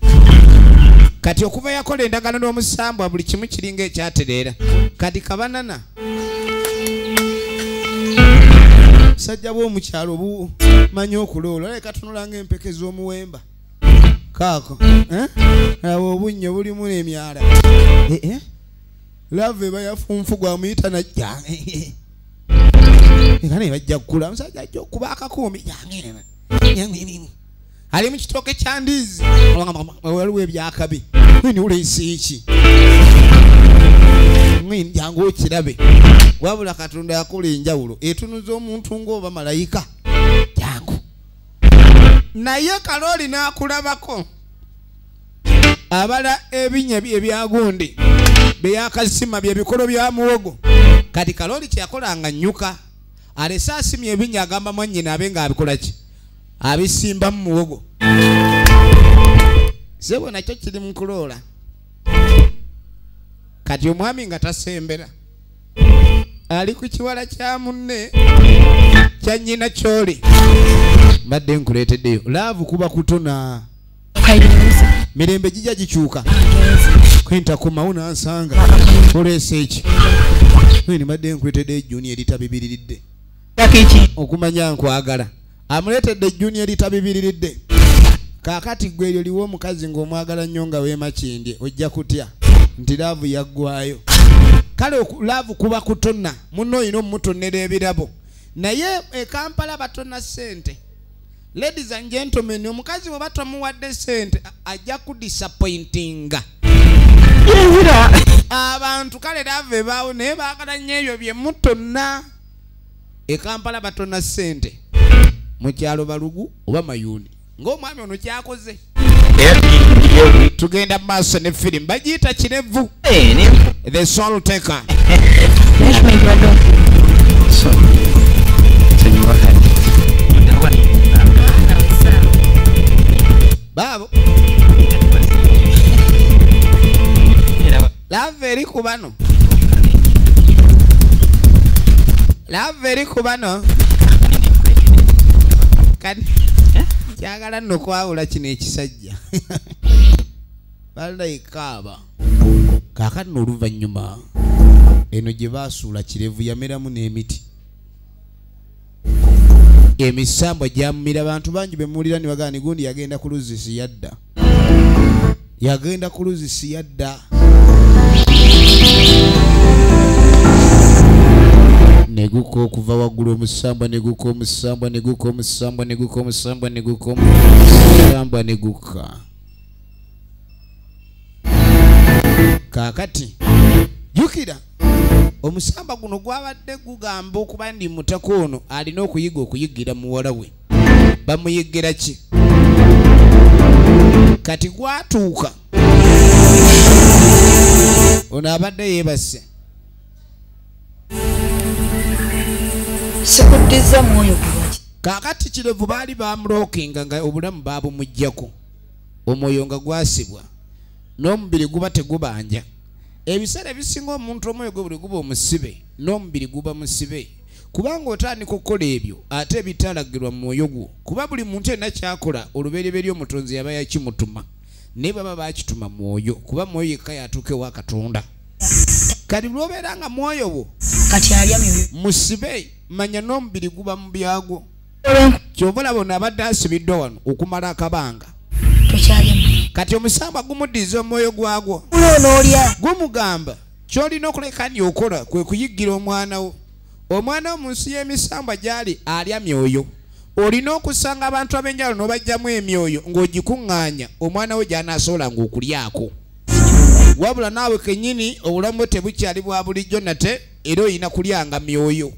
kati okuva yakola endagaano n'omusambwa buli kimu kiringa ekyatereera kati kabanana sajja bw'omukyalo bumanyi okuloola leka tunulanga empeke z'omuwemba kaako awo obunnyo bulimu n'emyala lave bayafunfugwa muyita najja era ne bajja kukula omusajja ajja okuba akakuumi ali mu kitooke kya ndiizi waliwo ebyakabi ni uleyisi ki jangu okirabe wabula katonda yakola enjawulo etunuza omuntu ng'oba malayika jangu naye kalooli n'akulabako abala ebinya ebyagundi beyakasima byebikolo bya muwogo kati kalooli kyeyakolanga nnyuka alese asimya ebinya agamba mwannyina abe ng'abikola ki abisimba mu muwogo sebo nakyo kiri mu kuloola kati omwami nga tasembera ali ku kiwala kya munne kya nnyina kyoli mbadde nkuleeteddeyo laavu kuba kutona mirembe gijja gikyuka kwentakoma nansanga oleese eki ni mbadde nkuleeteddeyo ejjuni eritabibiriridde okumanya nkwagala amuleetedde ejjuni eritabibiriridde kaakati gwe eryo liwo omukazi ng'omwagala nnyo nga weemakindye ojja kutya nti laavu yaggwayo kale laavu kuba kutonna munno olina omutonnera ebirabo naye ekampala batonna ssente ladies and gentlemen omukazi bwe batamuwadde ssente ajja kudisappointinga abantu kale laavu ebaawo naye baagala nnyo ebyo bye mutonna ekampala batonna ssente mu kyalo balugu oba mayuni ng'omwami ono kyakoze tugenda mu maaso ne firimu bagiyita kirevu the soul taker baabo lave eri ku bano kati kyagala nno kwawula kino ekisajja balayikaaba kaakati n'oluvannyuma eno gye baasuula kirevu yameramu n'emiti emisambwa gyamumira abantu bangi bemuwulira ne bagana gundi yagenda ku luzisi yadda neguka okuva waggulu omusambwa neguka kaakati jukira omusamba guno gwabadde gugamba okuba ndi mutako ono alina okuyigira muwala we bamuyigira ki kati gwatuuka ono abadde yeebase sikuddiza mwoyo kulwaki kaakati kirevu baali bamulookinga nga obulamu baabumuggyako omwoyo nga gwasibwa n'omubiri guba tegubanja ebiseera ebisinga omuntu omwoyo gwe buli guba omusibe n'omubiri guba musibe kubanga otandika okukola ebyo ate ebitalagirwa mu mwoyo gwo kuba buli muntu yenna kyakola olubereberye omutonzi yaba yakimutuma naye baba bakituma mwoyo kuba mwoyo yekka yatuuka ewa Katonda kati lwobeera nga mwoyo wo kati alya myoyo musibe manya n'omubiri guba mu byagwo kyova olaba ono abadde asibiddwa wano okumala akabanga tokyalyamu kati omusamba gumuddiza omwoyo gwagwo n'olya gumugamba kyolina okuleka nyokola kwe kuyigira omwana wo mu nsi y'emisambwa gyali alya myoyo olina okusanga abantu ab'enjawulo n'obajjamu emyoyo ng'ogikuŋŋaanya omwana wo gy'anaasobolanga okulyako wabula naawe kennyini obulamu bwe tebukyali bwa bulijjo nate era oyina kulyanga myoyo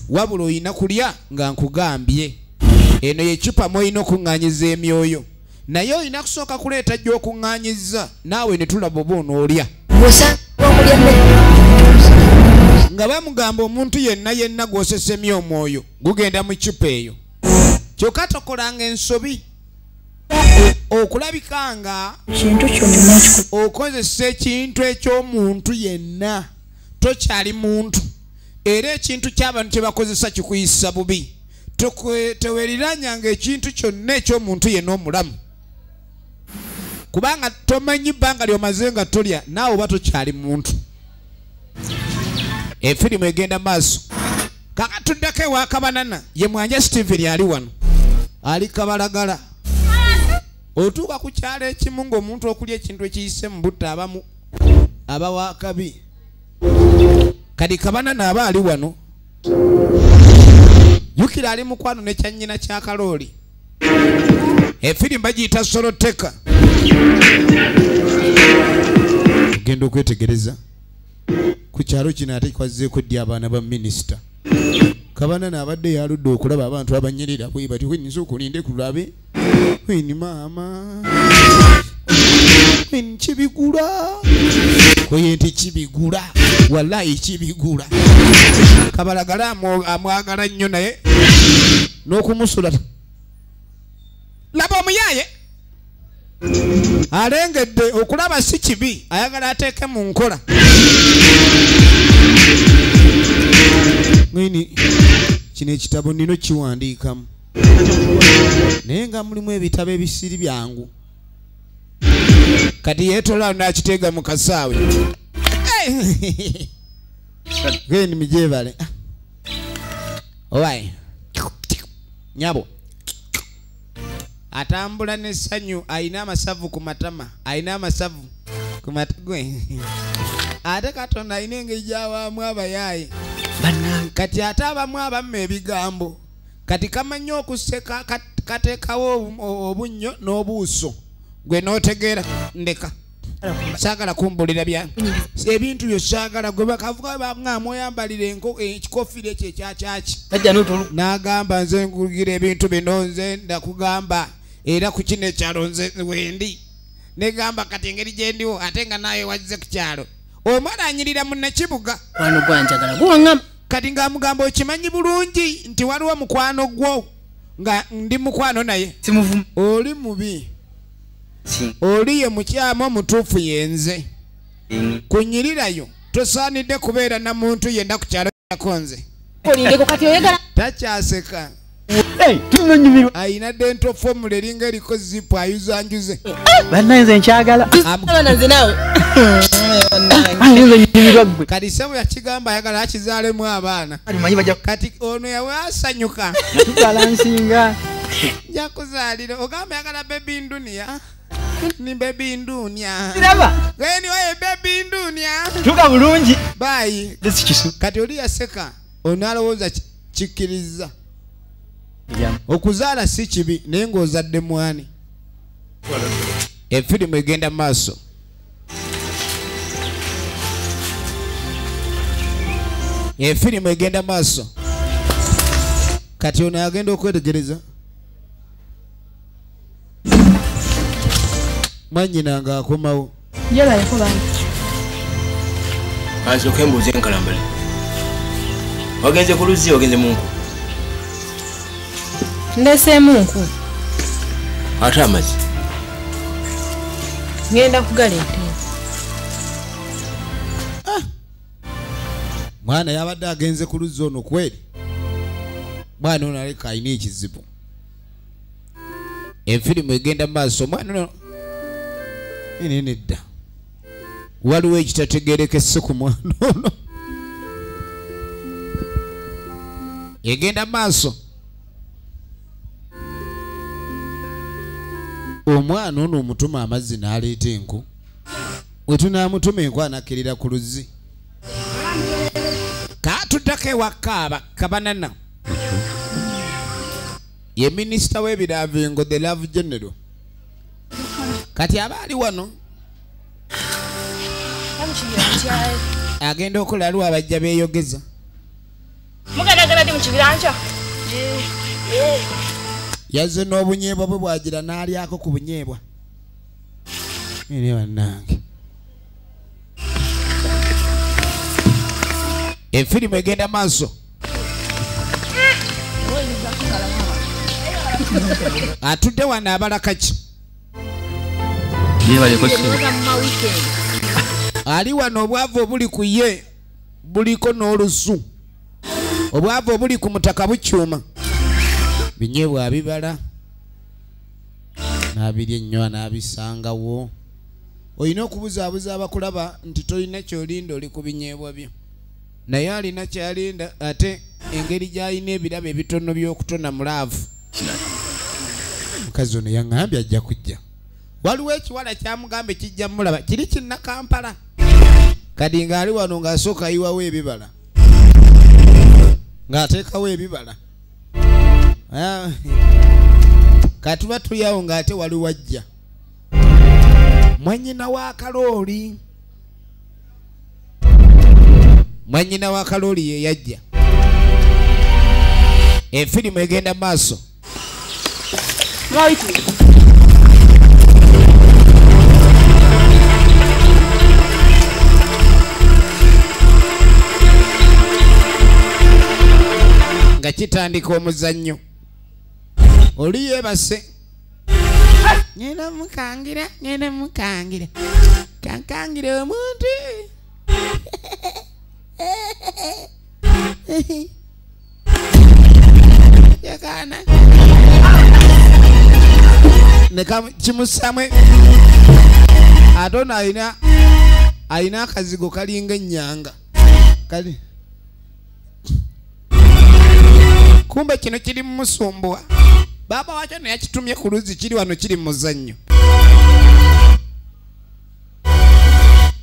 wabula oyina kulya nga nkugambye eno yecupa mwolina okuŋŋaanyiza emyoyo naye olina kusooka kuleeta gy'okuŋŋaanyizza naawe ne tulaba oba onoolya nga bamugamba omuntu yenna gw'osesemya omwoyo gugenda mu cupa eyo kyokka tokolanga ensobi okulabika nga kintu kyonna okozesa ekintu eky'omuntu yenna tokyali muntu era ekintu ky'abantu kye bakozesa kikuyisa bubi teweeriranyanga ekintu kyonna eky'omuntu yenna omulamu kubanga tomanyi bbanga lyomaze nga tolya naawe oba tokyali muntu efirimu egenda maaso kakatuddako ewa Kabanana ye Mwanja Steven ali wano ali Kabalagala otuuka ku kyalo ekimu ng'omuntu okulya ekintu ekiyise mu butta abamu aba wakabi kati Kabanana aba ali wano jukira ali mukwano ne kyannyina kya Kalooli efirimu bagiyita Soloteka tugenda okwetegereza ku kyalo kino ate kwazzeeko ddi abaana ba minisita Kabanana abadde yaludde okulaba abantu abanyirira bwe bati kwenyinza okulinde kulabe kweni maama kweni kibigula kweye nti kibigula wallahi kibigula Kabalagala amwagala nnyo naye n'okumusula laba omuyaye alengedde okulaba si kibi ayagala ateeke mu nkola mwini kino ekitabo nino kiwandiikamu naye nga mulimu ebitabo ebisiri byangu kati yeetolao nakiteega mu kasaawe geni mijebale owaye nyabo atambula n'essanyu ayina amasavu ku matama gwe ate Katonda ayina engeri gy'awaamu abayaaye kati ate abamu abamma ebigambo kati kamanyi okuseka kateekawo obunnyo n'obuuso gwe n'otegeera ndeka Sagala kumbulira bya ebintu byo sagala gwe bakavuga bamwe oyambalire ekikofire ekyo ekyakyaki n'agamba nze nkugira ebintu bino nze ndakugamba era ku kino ekyalo nze wendi negamba kati engeri gye ndiwo ate nga nawe wazze ku kyalo omwana anyirira munnakibuga wano gwanjagala guwaŋŋama kati ng'amugamba okimanyi bulungi nti waliwo mukwano gwo nga ndi mukwano naye oli mubi oli ye mukyamu omutuufu yenze kunyirirayo tosaanidde kubeera na muntu yenda ku kyalo yakonze takyaseka ayina dental formula eringa eriko zipu ayuzanjuze bannanze nkyagala kati sebo yakigamba ayagala akizaalemu abaana kati ono yawasanyuka tukalansinga njakuzaalira ogamba yagala bebi ndunia ni bebi ndunia kiraba geni waye bebi ndunia tuka bulungi bayi kati oli yaseka ono alowooza kikkiriza okuzaala si kibi naye ng'ozadde mwani efirimu egenda maaso efirimu egenda maaso kati ono agenda okwetegereza mwanyina nga akomawo asooka embuuzi enkalambale ogenze ku luzzi ogenze munku ndeseemu nku ate amazzi ngenda kugaleeta mwana yabadde agenze ku luzzi ono kweri mwana ono aleka alina ekizibu efirimu egenda maaso mwana ono nedda waliwo ekitategerekese ku mwana ono egenda maaso omwana ono omutuma amazzi n'aleeta enku bwe tunaamutuma enku anakkirira ku luzzi kaatuddako ewakaaba kabanana ye minisita w'ebiravingo the love general kati aba ali wano agenda okola aliwo abajja beeyogeza mugadagala ndi mu kibira nkyo yazze n'obunyeebwa bwe bwagira n'alyako ku bunyeebwa ine bannange efirimu egenda maaso atudde wano abalakaki ali wano obwavu obuli ku ye buliko n'olusu obwavu obuli ku mutaka bukyuma binyeebwa abibala n'abirya ennyo n'abisangawo olina okubuzaabuza abakulaba nti tolina kyolinda oli ku binyeebwa byo naye alina kyalinda ate engeri gy'alina ebirabo ebitono by'okutona mulaavu mukazi ono yaŋŋambye ajja kujja waliwo ekiwala kyamugambe kijja mulaba kiri kinnakampala kadi ng'ali wano ng'asooka ayiwawo ebibala ng'ateekawo ebibala katuba tuliawo ng'ate waliwo ajja mwanyina wa kalooli mwanyina wa kalooli ye yajja efirimu egenda maaso nga kitandika omuzannyo oli yeebase ngenda mukangira kankangire omuntu yakana kimusamwe ate ono alina akazigo kalinga ennyanga kali kumbe kino kiri mumusumbuwa baba wakyo neyakitumye ku luzzi kiri wano kiri muzannyo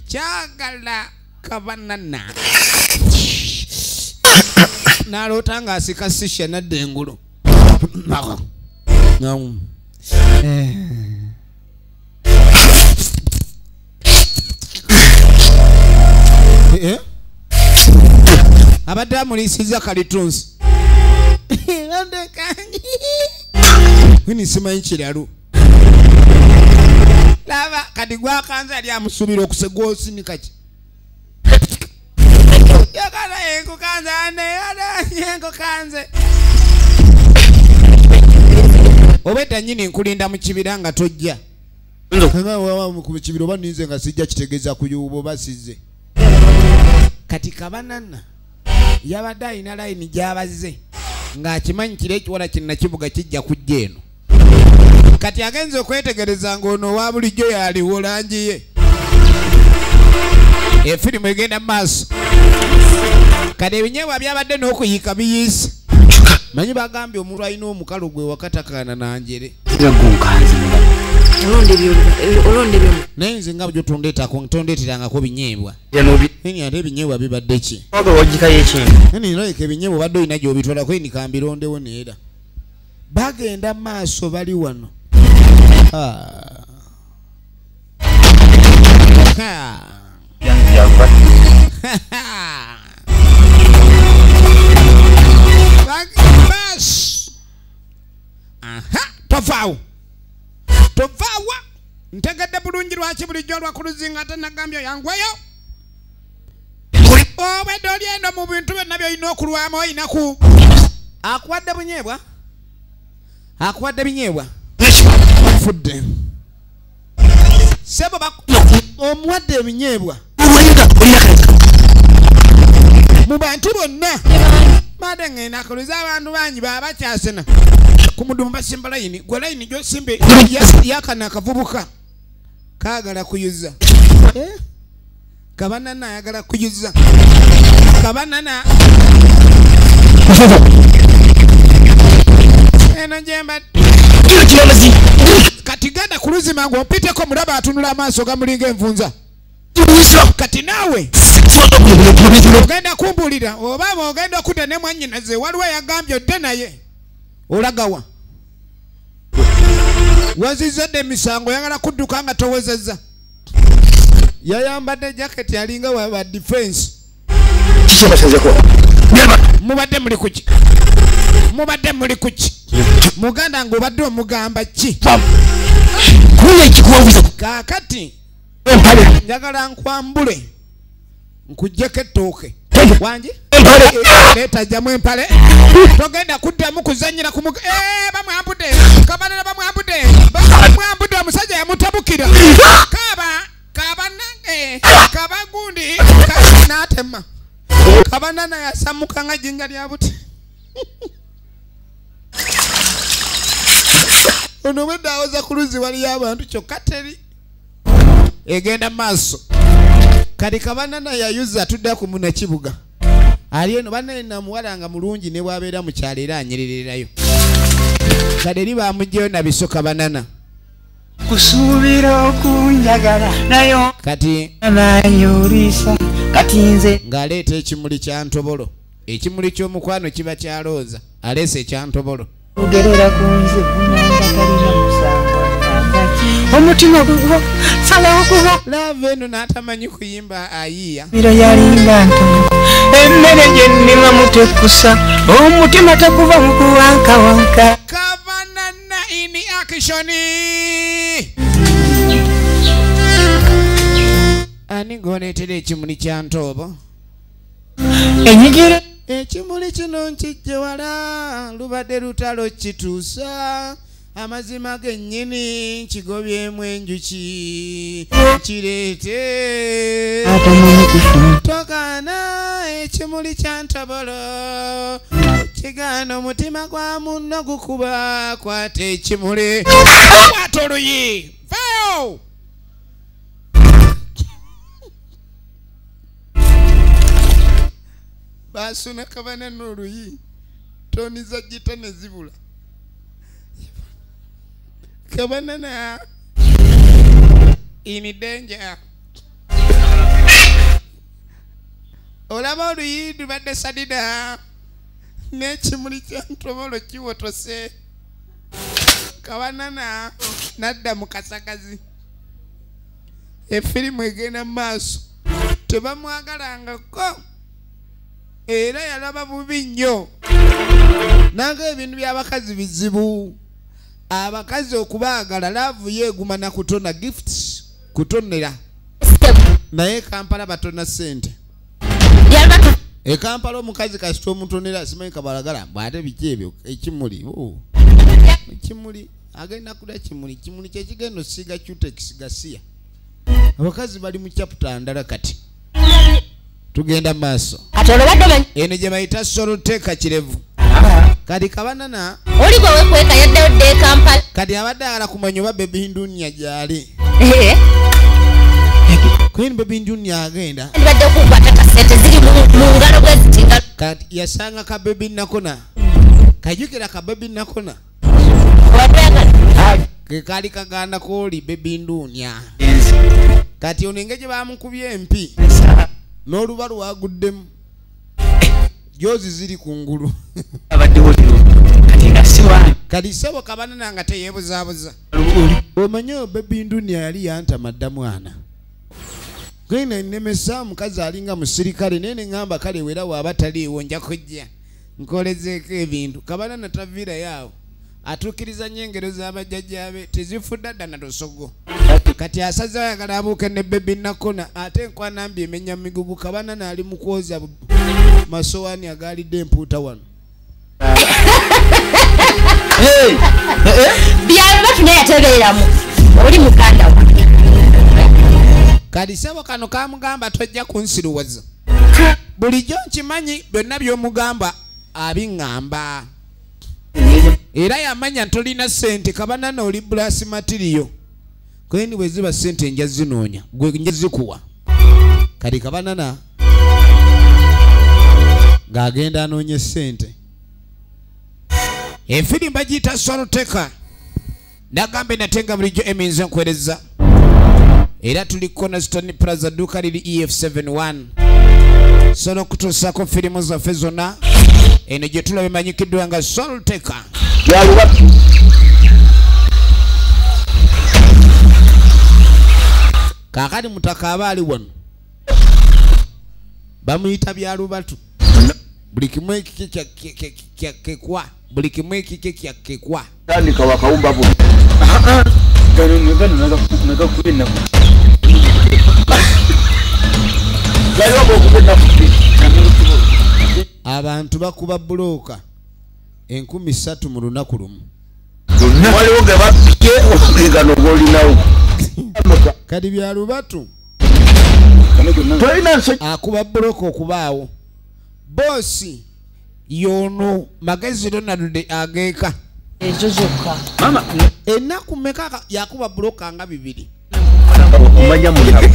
kyagala kabanana naloota nga asika sisha nadde engulu abadde amulisiza kalitunsi wini simanyi kiralu laba kati gwakanze ali amusubira okusegwa osinikaki yakala yenkukanze yenkukanze obeta nyini nkulinda mu kibira nga tojja ku kibira oba ninze nga sijja kitegeeza kuyuuba oba sizze kati kabanana yabadde alina layini gy'abazze ng'akimanyi kiro ekiwala kinnakivuga kijja kujja eno kati agenze okwetegereza ng'ono owa bulijjo yaliwo langi ye efirimu egenda mu maaso kati ebinyeebwa byabadde n'okuyiika biyiisa manyi bagambye omuntu alina omukalo gwe wakatakana nanjere naye nze nga bjo tondeeterangako binyeebwa eni ate ebinyeebwa bibadde ki eni noleka ebinyeebwa badde olina gyobitwalako eni kambirondewo neera bagenda maaso bali wano tovaawa ntegedde bulungi lwaki bulijjo olwakuluzinga ate nagambye yangweyo obwedde oli eno mu bintu byonna byolina okulwamu oyinaku akuwadde bunyeebwa akuwadde binyeebwa fudde sebo omuwadde ebinyeebwa mu bantu bonna made ngenda akuluza abantu bangi baba bakyasena ku mudumu basimba layini gwe layini gyosimbe yakana akavubuka kaagala kuyuza kabanana ayagala kuyuza kabanana eno jemba kati genda kuluzima ngo mpiteko mulaba atunula amaaso gamulinga envunza kati naawe ogenda kumbulira oba ogenda okudda ne mwannyinaze waliwo yagambye odde naye olagawa wazizadde emisango yagala kudduka nga towezezza yayambadde jaketi alinga wa defense mubadde muli kuki muganda ng'obadde omugamba ki kaakati njagala nkwambule nkujjeko ettooke wangi leetajjamu empale togenda kuddamu kuzanyira bamwambudde kabanana bamwambudde omusajja yamutabukira kabagundi n'atema kabanana yasammuka nga jjinja lya buti ono bwedde awoza ku luzzi waliyo abantu kyokka teri egenda maaso kati kabanana yayuza atudde ku munakibuga ali eno bannaye namuwala nga mulungi ne bwabeera mu kyalo era anyerererayo kade eri bamugjeyo nabiso kabanana kusuubira okunjagala nayo kati nanyulisa kati nze ng'aleeta ekimuli kya ntobolo ekimuli ky'omukwano kiba kyalooza aleese ekya ntobolo kugerera ku nze bunanga talina musango omutima gugwo salawo kuba laava eno n'atamanyi kuyimba ayiya biro yalinga ntono emmere gye nnima mutekusa omutima teguva mu kuwankawanka kabanana in action ani goleetera ekimuli kya ntoobo enyigire ekimuli kino nkijje wala lubadde lutalo kituusa amazima gennyini kigobyemu enjuki kireete togaana ekimuli kya ntobolo kigaana omutima gwa munno gukuba kwata ekimuli kwata oluyi vayo basuna kabanana oluyi toni za jita ne zibula kabanana in danger olaba oluyi lubadde sadida n'ekimuli kya ntobolo kiwotose kabanana nadda mu kasagazi efirimu egenda mu maaso tebamwagalangako era yalaba bubi nnyo nanga ebintu by'abakazi bizibu abakazi okubaagala laavu yeeguma na kutona gifts kutonera naye Kampala batona ssente Kampala omukazi kasita omutonera simanyi kabalagala bw'ate biki ebyo ekimuli ekimuli agenda kulya kimuli kyekigenda osiiga cutex gasiya abakazi bali mu chapter ndala kati tugenda maaso eno gye bayita Solteika Kirevu kati kabanana oli gwe wekweka yaddeyo dde Kampala kati abadde agala kumanya oba Baby Ndunya gyali Queen Baby Ndunya agenda ndibadde okukwata kasente ziri mu ngalo bwe zitinga kati yasanga ka Baby Nakona kajukira ka Baby Nakona ke kali kaganda kooli Baby Ndunya kati onenge gye bamukubye empi n'oluba lwaguddemu jozi ziri kungulu kati sebo kabanana nga teyeebuzaabuza omanyi Baby Ndunya yali yantamada mwana gwena nnemesa mukazi alinga musirikale nene ngamba kale wera waaba taliiwo nja kujja nkolezeeko ebintu kabanana taviira yaawo atuukiriza nnyo engero z'abajjajjaabe tezifudda dda na lusogo kati asaze ayagala abuuke ne Baby Nakona ate nkwanambi emenya migugu kabanana ali mu kwoza masowaani agaalidde empuuta wano byalo bafuna yatebeeramu oli muganda wa kati sebo kano kamugamba tojja kunsiruwaza bulijjo nkimanyi byonna by'omugamba abiŋŋamba era yamanya ntolina ssente kabanana oli bulasi matiriyo kwendi bwe ziba ssente nja zinoonya gwe nja zikuwa kati kabanana ng'agenda anoonye ssente enfirimba giyita Solteika nagambe natenga bulijjo eminze nkwereza era tuli Cornerstone Plaza duuka liri EF71 sono okutuusaako firimu zaffe zonna eno gye tulaba emanyikiddwa nga Solteika kaakati mutaka aba ali wano bamuyita byalubatu buli kimu ekikekwa buli kimu ekike kyakekwa tandika wakawumba bu abantu bakuba buloka 3,000 mu lunaku lumu waliwo ge bappye omugigano gw'olinawo kati byalubatu tolina nso akuba buloka okubaawo boosi yono magezi Ronald ageeka ezo zokka ennaku meka yakuba buloka nga 2 omanya mulabo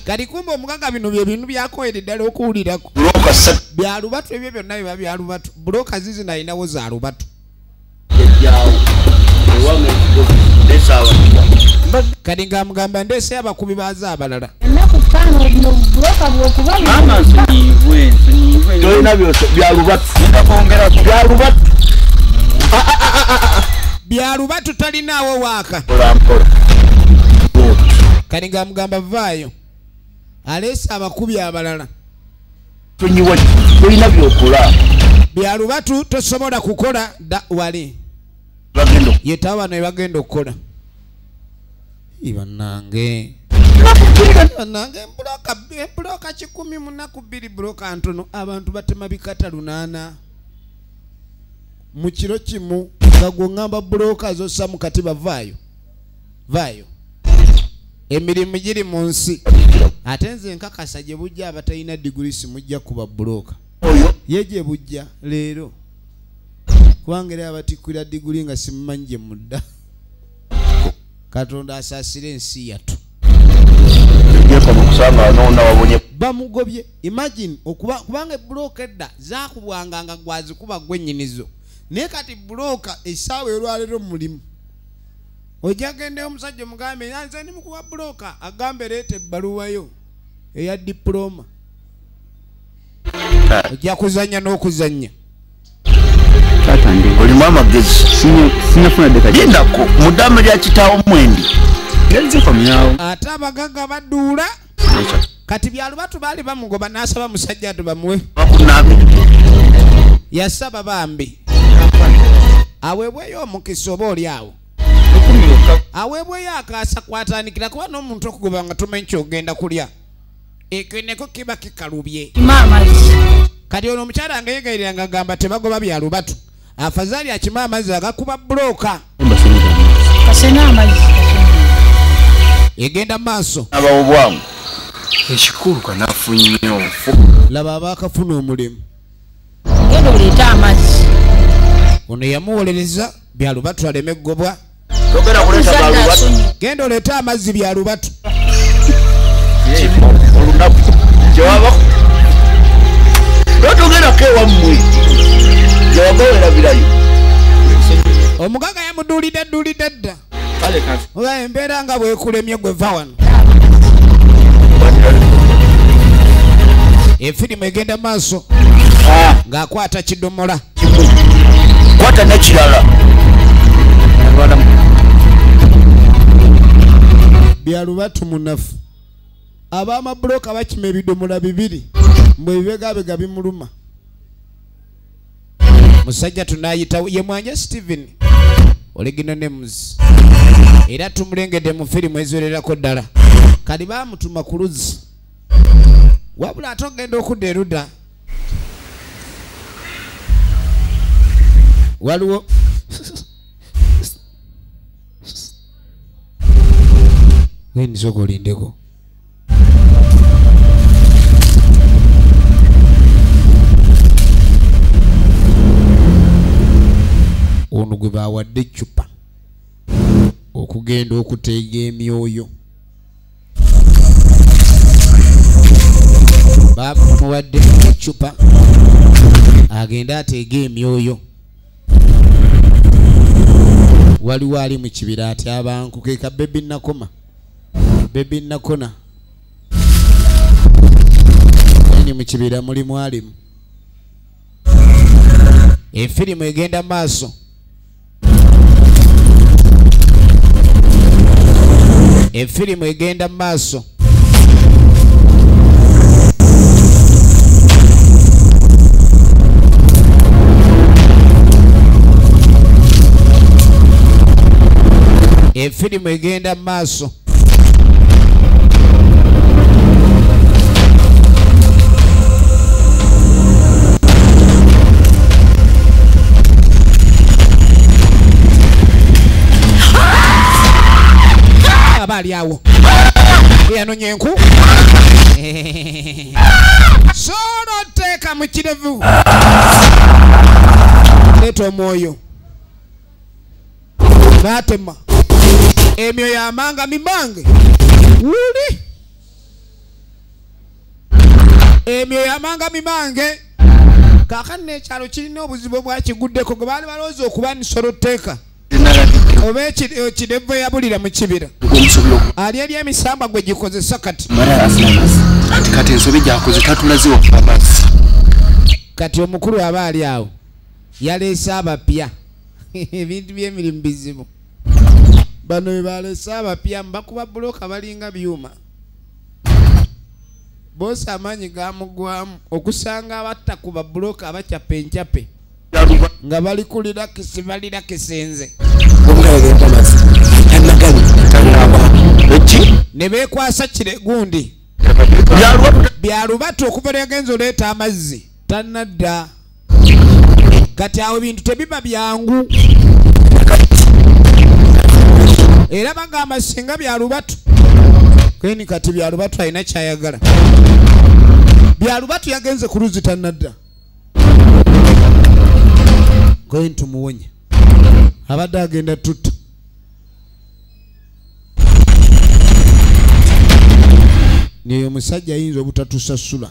kati kumba omugaga bino bye bintu byakoyere ddala okuwulirako buloka satu byalubatu ebyo byonna biba byalubatu buloka zizi nalinawo za lubatu ejjaawo ewange nesaawa kati ng'amugamba ndeese abakubi baaza abalala ennaku ttaano bino buloka bw'okuba tolina byose byalubatu byalubatu byalubatu talinaawo waaka polampola kati ng'amugamba vaayo aleese abakubi abalala tonyiwa tolina byokola byalubatu tosobola kukola dda wali bagendo yetawo bano ebagenda okukola bannange buloka 100 mu nnaku 2 buloka ntono abantu batema bikata 8 mu kiro kimu nga gwe ŋŋamba buloka zossa mu katiba vaayo emirimu giri mu nsi ate nze nkakasa gye bujja abatalina digurisi mujja kuba buloka ye gye bujja leero kubanga era abatikkira diguri nga simumanyi gye mudda Katonda asaasira ensi yattu bamugobye imagine kubanga buloka edda zaakubwanga nga gwazikuba gwennyinizo naye kati buloka essaawa olwaleero mulimu ojja gendeyo omusajja omugambe nze ndi mukuba buloka agambe leeta ebbaluwayo eya diploma ojja kuzannya n'okuzannya olimu amagezi yendako mudamu lya kitaawo mwendi ate abagaga baduula kati byalubatu bali bamugoba nasaba musajja atu bamuwe yasaba bambi aweebweyo omukisa oba oli awo aweebweyo akaasa kwatandikira kuba n'omuntu okugoba nga tumanyi kyogenda kulya ekweneko kiba kikalubye kati ono omukyala nga yeegayirira nga gamba tebagoba byalubatu afazali akima amazzi agakuba bulooka egenda mu maaso abawobwangu ekikulu kanafunyewo laba abaakafuna omulimu genda oleeta amazzi ono yamuwolereza byalubatu aleme eggobwa togenda kuleeta balubatu genda oleeta amazzi byalubatu olunaku gyewaba totogendako ewammwe gyewagawerabirayo omugaga yamuduulidde dda oba embeera nga bwekulemye gweva wano efirimu egenda maaso ng'akwata kidomola kwata nekirala byalubatu munafu ab'amabuloka bakima ebidomola 2 mbwe bibegabega bimuluma musajja tunayitawo ye Mwanje Steven oligino nemuzi era tumulengedde mu firimu eziwererako ddala kali baamutuma ku luzzi wabula ate ogenda okudda erudda waliwo wendizoga olindeko ono gwe bawadde eccupa okugenda okuteega emyoyo bamuwadde eccupa agenda ateega emyoyo waliwo ali mu kibira ati abantu keka bebi nakona ni mu kibira mulimu alimu efirimu egenda maaso efirimu egenda maaso efirimu egenda maaso abali awo yanonye enku solo teeka mu kirevu leeta omwoyo natema emyoyo amanga mimange wuli emyoyo amanga mimange kakati n'ekyalo kirina obuzibu bwakiguddeko gwe baali balowooza okuba nisolo teeka oba ekirevu yabulira mu kibira ali eri emisamba gwe gikozesa kati ensobi gyakoze tatulaziwa amazzi kati omukulu aba ali awo yaleese abapya ebintu by'emirimu bizibu bano bwe baleese abapya mbakuba buloka balinga byuma boosi amaanyi gamugwamu okusanga abatta ku babuloka abacapa encape nga bali kulira kisi balira kisenze ne beekwasa kire gundi byalubatu okuva lyagenza oleeta amazzi tannadda kati awo ebintu tebiba byangu era bagamba singa byalubatu keni kati byalubatu alina kyayagala byalubatu yagenze ku luzzi tannadda kweni tumuwonye abadde agenda tutta niyo omusajja ayinza obutatusasula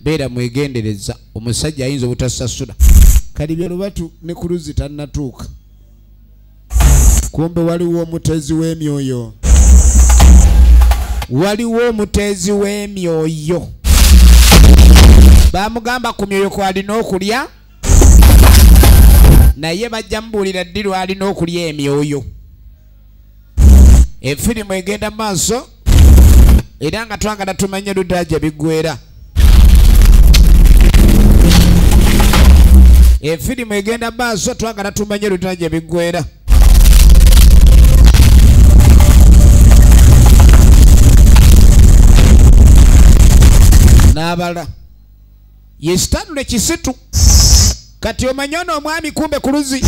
beera mwegendereza omusajja ayinza obutasasula kali byalubatu ne ku luzzi tannatuuka kumbe waliwo omutezi w'emyoyo bamugamba ku myoyo kwalina okulya naye bajja mubuulira ddi lwalina okulya emyoyo efirimu egenda maaso era nga twagala tumanye luddaja biggwera. Efirimu egenda maaso twagala tumanye luddaja biggwera. N'abala yesitanule kisitu kati omanye ono omwami kumbe ku luzi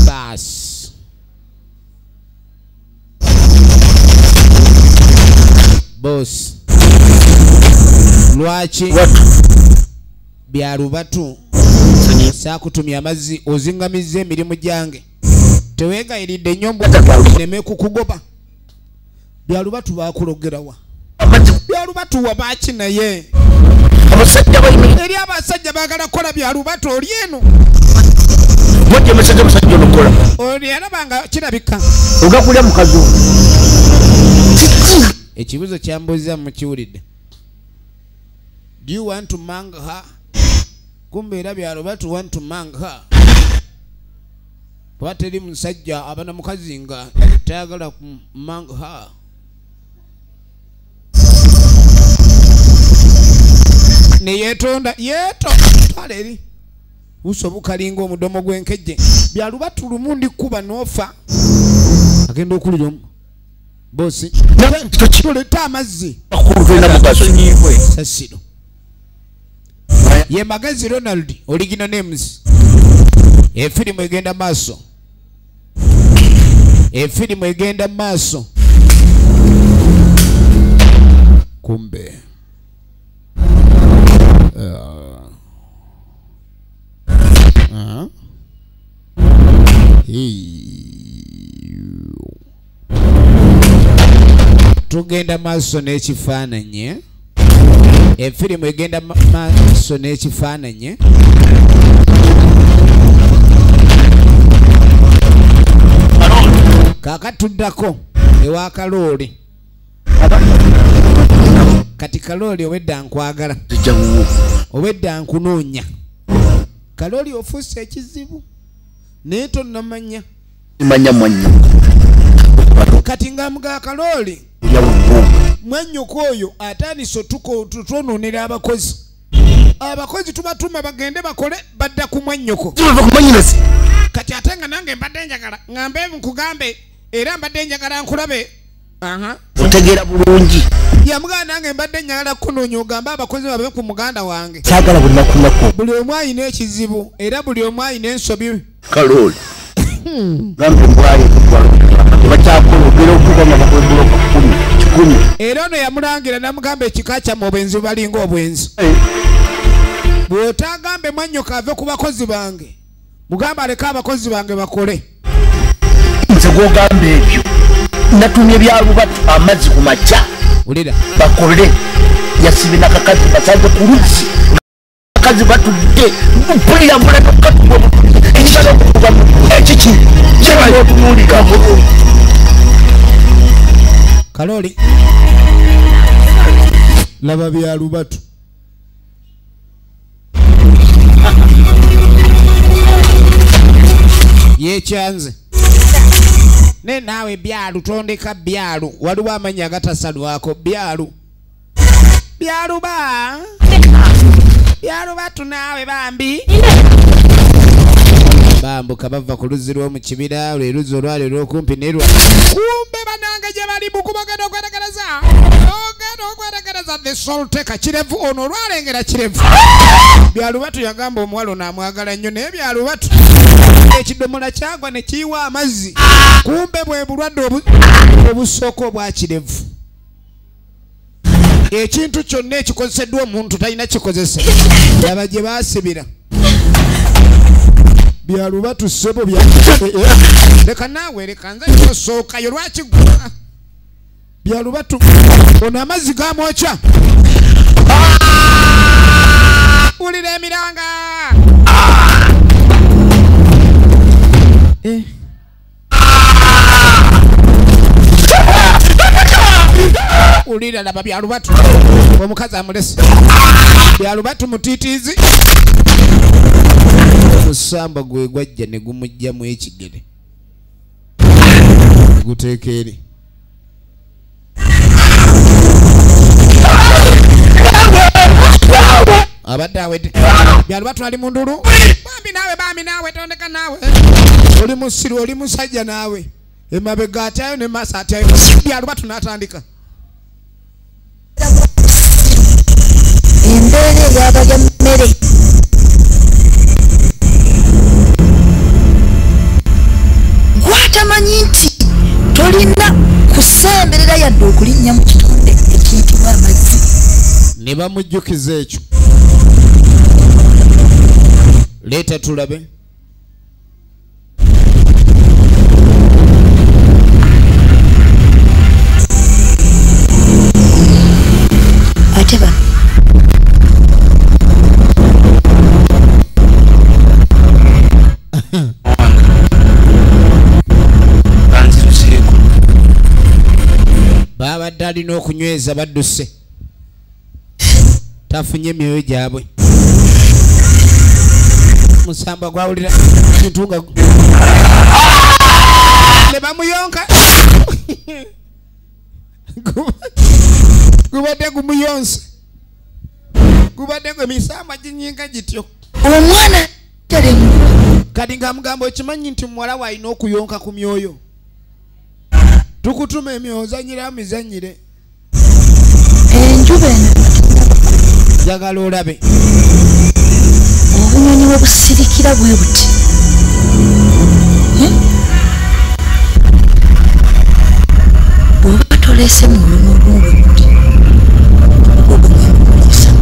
baasi. Boss lwaki byalubatu saakutumya amazzi ozingamiza emirimu gyange teweegayiridde nnyombo neme kukugoba. Byalubatu baakulogerawa byalubatu wabaki naye eri abasajja baagala kukola byalubatu oli eno oli alabanga kirabika ogakulya mukazi ekibuzo kyambuuza mukiwulidde. Do you want to mang her? Kumbe era byalubatu want to mang her. Wateri musajja abana mukazi nga tayagala ku mang her. Ne yetonda yeto taleri usobukalinga omudomo gwenkejje byalubatu lumundi kuba nofa agenda okulira bosi tuleta amazzi sasiro ye magazi Ronald original names. Efirimu egenda maaso efirimu egenda maaso kumbe tugenda maaso n'ekifaananyi. Efirimu egenda maaso n'ekifaananyi. Kakatuddako ewa Kalooli. Kati Kalooli owedda nkwagala owedda nkunoonya. Kalooli ofuuse ekizibu naye tonnamanya kati nga mga Kalooli mwannyoko oyo atandise tutonoonera abakozi. Abakozi tubatuma bagende bakole badda ku mwannyoko. Kati ate nga nange mbadde njagala ngambe nkugambe era mbadde njagala nkulabe. otegeera bulungi Yamuganda nange mbadde njagala kunoonya ogamba abakozi babe ku muganda wange. saagala bunakunako Buli omu alina ekizibu era buli omu alina ensobi. Kalooli gambe mbwaye tebakyakola ogera okuba nga bakwebuloka 10. Era ono yamulangira namugamba ekika kyammwe obwenzi balinga obwenzi. Bw'otaagambe mwannyoko ave ku bakozi bange mugamba aleke abakozi bange bakole. Nze gwogamba ebyo natumye byalubatu amazzi ku makya Ulira bakole yasibe nakakazi basanze ku luzzi akazi batudde mpulira mulano katuwa ekisala okukuba ekiki kyebali otunuulika bulungi. Kalooli laba byalubatu. Yekyanze ne naawe byalu tondeka byalu waliwo amanya agatasalwako byalu byaluba byalubatu naawe bambi bambuka bava ku luzzi lw'omu kibira lwe luzzi olwali lw'okumpi nerwa kumbe banange gye bali mukubagenda okwetegereza the soul teka kirevu ono olwalengera kirevu. Byalubatu yagamba omuwala ono amwagala nnyo naye byalubatu ekidomola kyagwa ne kiyiwa amazzi kumbe bwe bulwadde obusooka obwa kirevu. Ekintu kyonna ekikozeseddwa omuntu talina kikozesa laba gye baasibira. Byalubatu ssebo leka naawe leka nze osookayo lwaki byalubatu ono amazzi gamwokya. Wulira emiranga ulira laba byalubatu omukazi amulese byalubatu mutiitiizi musamba gwe gwajja ne gumugjamu ekigere guteeka eri awedde byalubatu ali mundulu bambi nawe tondeka nawe oli musiru oli musajja nawe emabega atyayo ne masa atyayo byalubatu n'atandika embeera eyabalya mmere gwatamanyi nti tolina kusemberera yadde okulinnya mu kitonde ekiyitibwa amazzi ne bamujjukiza ekyo leeta tulabe ate bano babadde alina okunyweza badduse tafunye emyoyo gyabwe musamba gwawulira kintu nga ne bamuyonka gubadde gumuyonse gubadde gwe misamba ginyinga gityo omwana talemu kati ng'amugamba okimanyi nti muwala we alina okuyonka ku myoyo tukutuma emyoyo ozanyira mizanyire enjuba eno njagala olabe obunyonyi bwe busirikira bwe buti bw'oba toleese mu lumu olumu bwe buti obunyonyi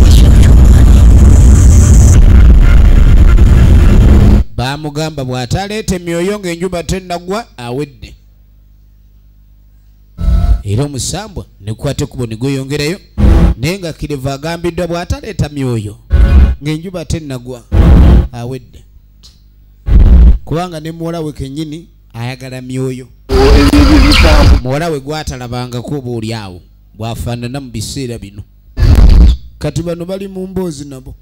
ekyo ky'omwana bamugamba bw'ataleeta emyoyo ng'enjuba tennagwa awedde era omusambwa nekwate kubo negweyongerayo naye nga Kiriva agambiddwa bw'ataleeta myoyo ng'enjuba tennagwa awedde kubanga ne muwala we kennyini ayagala myoyo muwala we gwatalabangako obaoli awo bwafaanana mu biseera bino kati bano bali mu mboozi nabo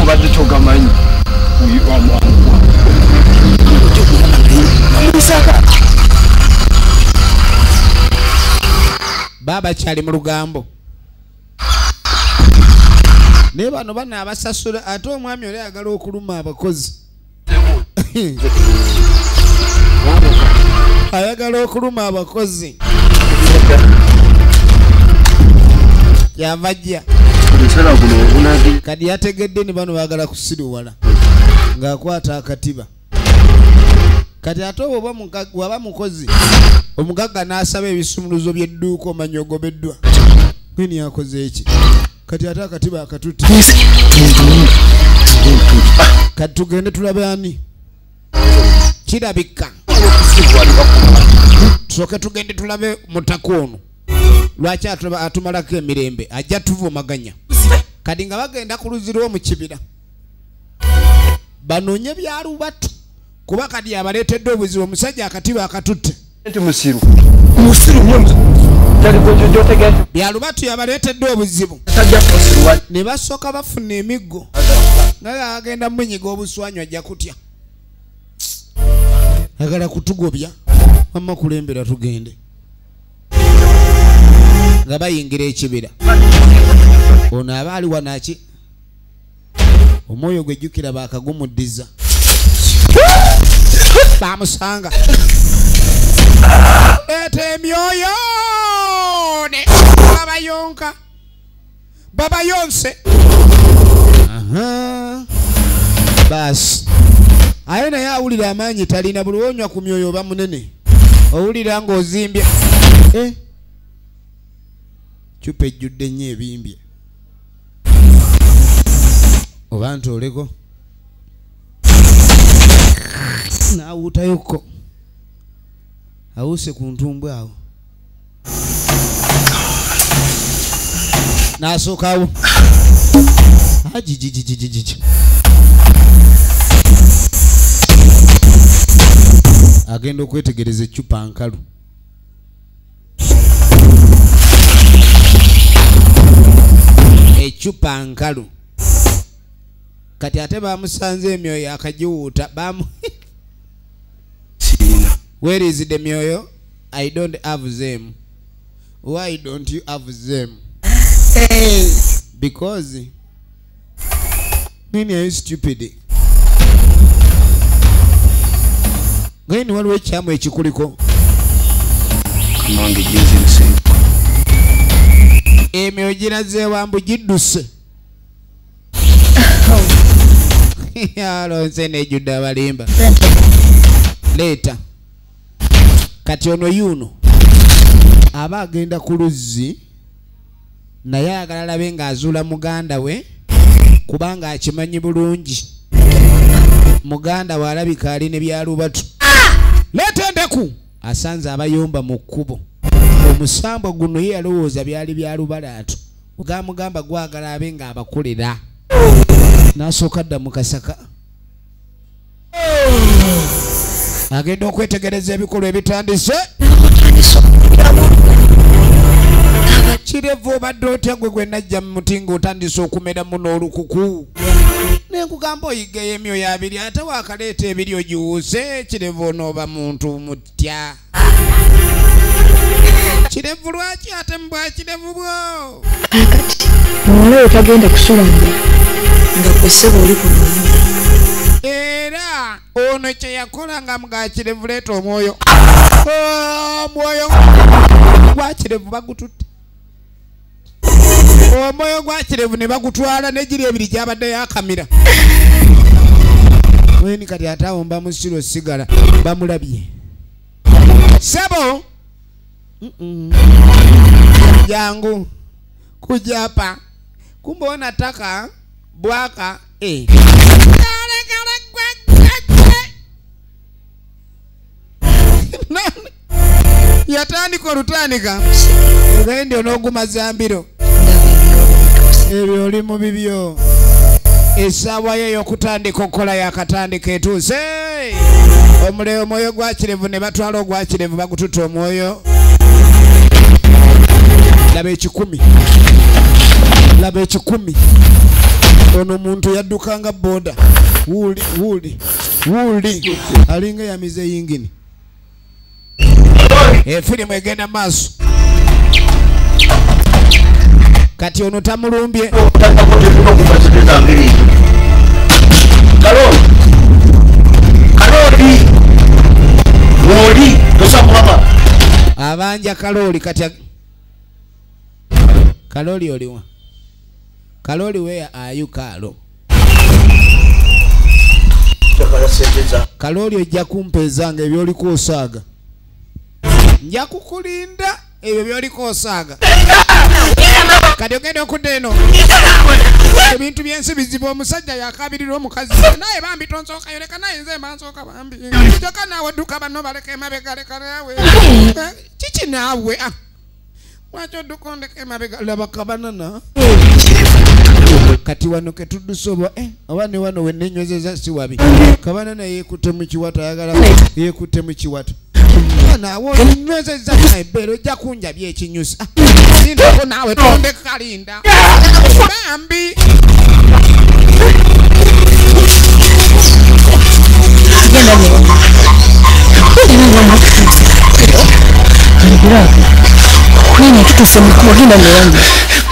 obadde togamanyi baba kyali mu lugambo naye bano bana abasasula ate omwami oli ayagala okuluma abakozi ayagala okuluma abakozi yavajja kadi yategedde ni bano baagala kusiruwala ng'akwata akatiba kati ate waba mukozi omugagga n'asaba ebisumuluzo by'edduuka omanya ogobeddwa kwini yakoze eki kati ate akatiba akatutte kati tugende tulabe ani kirabika tusooke tugende tulabe mutaka ono lwaki atumalako emirembe ajja tuvumaganya kadi nga bagenda ku luzzi lw'omu kibira banoonye byalubatu kuba kadi abaleetedde obuzibu omusajja akatiba akatutte musiru byalubatu yabaleetedde obuzibu ne basooka bafuna emiggo nga agenda munyiga obuswanyu ajja kutya agala kutugobya wamma kulembera tugende nga bayingira ekibira ono aba ali wanaki omwoyo gwejjukira bakagumuddiza bamusanga leeta emyoyo ne babayonka babayonse basi aye naye awulira amaanyi talina buli wonywa ku myoyo oba munene owulira ng'ozimbye cupa ejjudde nnyo ebimbye oba ntooleko naawuutayokko awuse ku ntumbwe awo n'asookawo ajijijijijiji agenda okwetegereza eccupa nkalu eccupa nkalu kati ate bamusanze emyoyo akagiwuuta Where is the myoyo? I don't have them. Why don't you have them? Hey. Because many are stupid. Gani waliwo ekyamu ekikuliko? Mange jinsi nse. Emyoyo giraze wambu gidduse. Alonse nejjudde abalimba. Leeta. Kati ono yuno aba agenda ku luzzi naye ayagala alabe ng'azuula muganda we kubanga akimanyi bulungi. Muganda we alabika ali ne byalubatu. Leeta endeku asanze abayomba mu kkubo. Omusambwa guno ye yalowooza byali byalubalaatu. Mugamba gwagala abe ng'abakolera. N'asooka dda mu kasaka. Agenda okwetegereza ebikolwa ebitandise. Kirevu obadde otya gwe najja mu muti ng'otandise okumera muno olukuku. Nenkugamba oyigeyo emyoyo abiri ate waakaleeta ebiri ogiwuuse. Kirevu onooba muntu mutya. Kirevu lwaki ate mbwa kirevu bwo? Omuwala otagenda kusulanga nga kweseba oli ku nnyo. Era ono kye yakola nga mga Kirevu leeta omwoyo. Omwoyo gwa Kirevu bagututte. Omwoyo gwa Kirevu ne bagutwala n'egiri ebiri gyabadde yakamira. Mweni kati atawomba mu siro sigala bamulabye. Sebo jangu kujapa kumbe onataka bwaka yatandika olutandika ogende onoguma zambiro ebyo oli mu bibyo. Essaawa ye ey'okutandika okukola yakatandika etuuse. Omuleyo omwoyo gwa Kirevu ne batwala ogwa Kirevu bagututte omwoyo. Laba ekikumi. Laba ekikumi. Ono omuntu yaddukanga boda. Wuuli. Alinga yamize yingini. Firimu egenda maaso. Kati ono tamulumbye. Kaloli. Woli tosakulama. Abanja kaloli kati Kaloli oliwa. Kaloli where are you Kalo? Kaloli ojja kumpezanga ebyo oliko osaaga. Nja kukulinda ebyo byoliko osaaga. Kati ogenda okudda eno. Ebintu byensi bizibu omusajja yakabirira omukazi. Naye bambi tonsooka yoleka naye nze mbansooka bambi. Joka naawe dduka banno baleka emabega leka naawe. Kiki naawe? Lwaki odduka ondeka emabega laba kabanana. Kati wano ketudduse oba ne wano we nenywezeza si wabi. Kabanana yeekutte mu kiwato ayagala yeekutte mu kiwato. Naawe onywezeza naye bero ojja kunjabya ekinyusi. Sindako naawe tondeka linda. Bambi. Nini tutufe mukuma genda newange.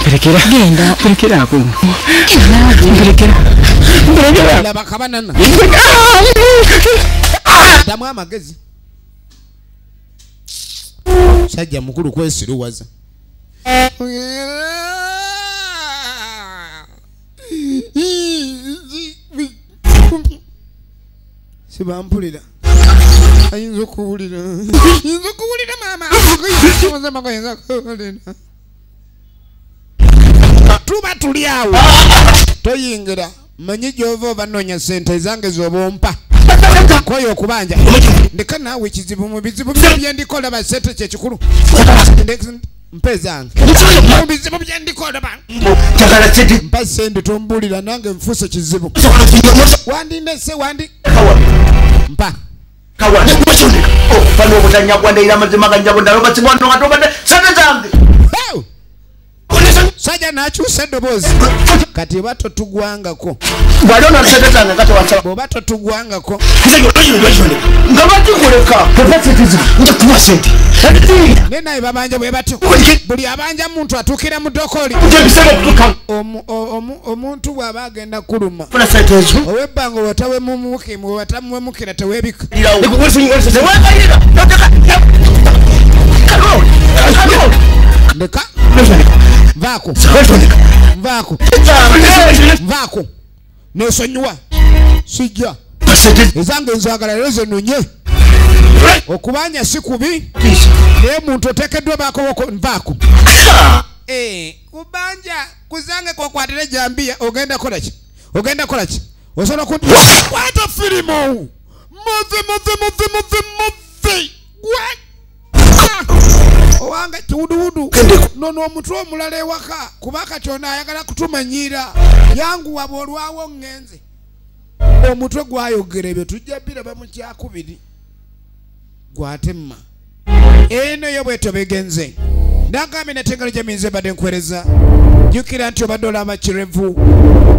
Perekera. Genda. Perekera ako. Perekera. Laba kabanana. Damu amagezi. Sajja mukulu kwesiruwaza. Sibampulira. Ayinza okuwulira. Ayinza okuwulira maama. Ayinza okuwulira. Tuba tuli awo. Toyingira. Manyi gy'ova obanoonya ssente zange z'obompa. Koyo okubanja. Ndeka naawe ekizibu mu bizibu bye ndikola ba ssente kye kikulu. Mpe zange. Mu bizibu bye ndikola ba. Mpa ssente tombulira nange nfuuse kizibu. Wandindese wandi. Mpa. Kawan, pano obutanya kwanda ira mazima ganja bondalo batsimwana ngatoba sate zange. Saja nakyusa eddoboozi kati bato tugwangako bwaliona lusetetanga kati wansaba bwoba totugwangako nga batikuleka pepasetizi njakuwa sente ne naye babanja bwe batyo buli abanja muntu atuukira mu dokoli omuntu bw'aba agenda kuluma ow'ebbanga watamuwemukira teweebika ndeka nvaako nosonyiwa sijja ezange nzagala lero zenunye okubanja si kubi naye muntu oteekeddwa baako nvaako kubanja kuzange kokwatira jambiya ogenda kolaki osobola kwata firimu muvi owange kiwuduwudu nono omutwe omulala ewaka kuba kati ono ayagala kutumanyira yanguwa bwolwawo ngenze omutwe gwayogera ebyo tujja biraba mu kyakubiri gwatemma eno yo bweto bigenze ndagambye netengalo gyeminze badde nkwereza jjukira nti obadde olaba kirevu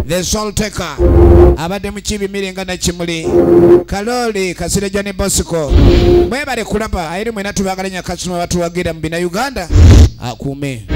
the soul taker abadde mukibi miringa na kimuli kaloli kasire Johnny Bosco mwebale kulaba ayiri mwena tubagala nyakasuma batuwagira mu bina Uganda akume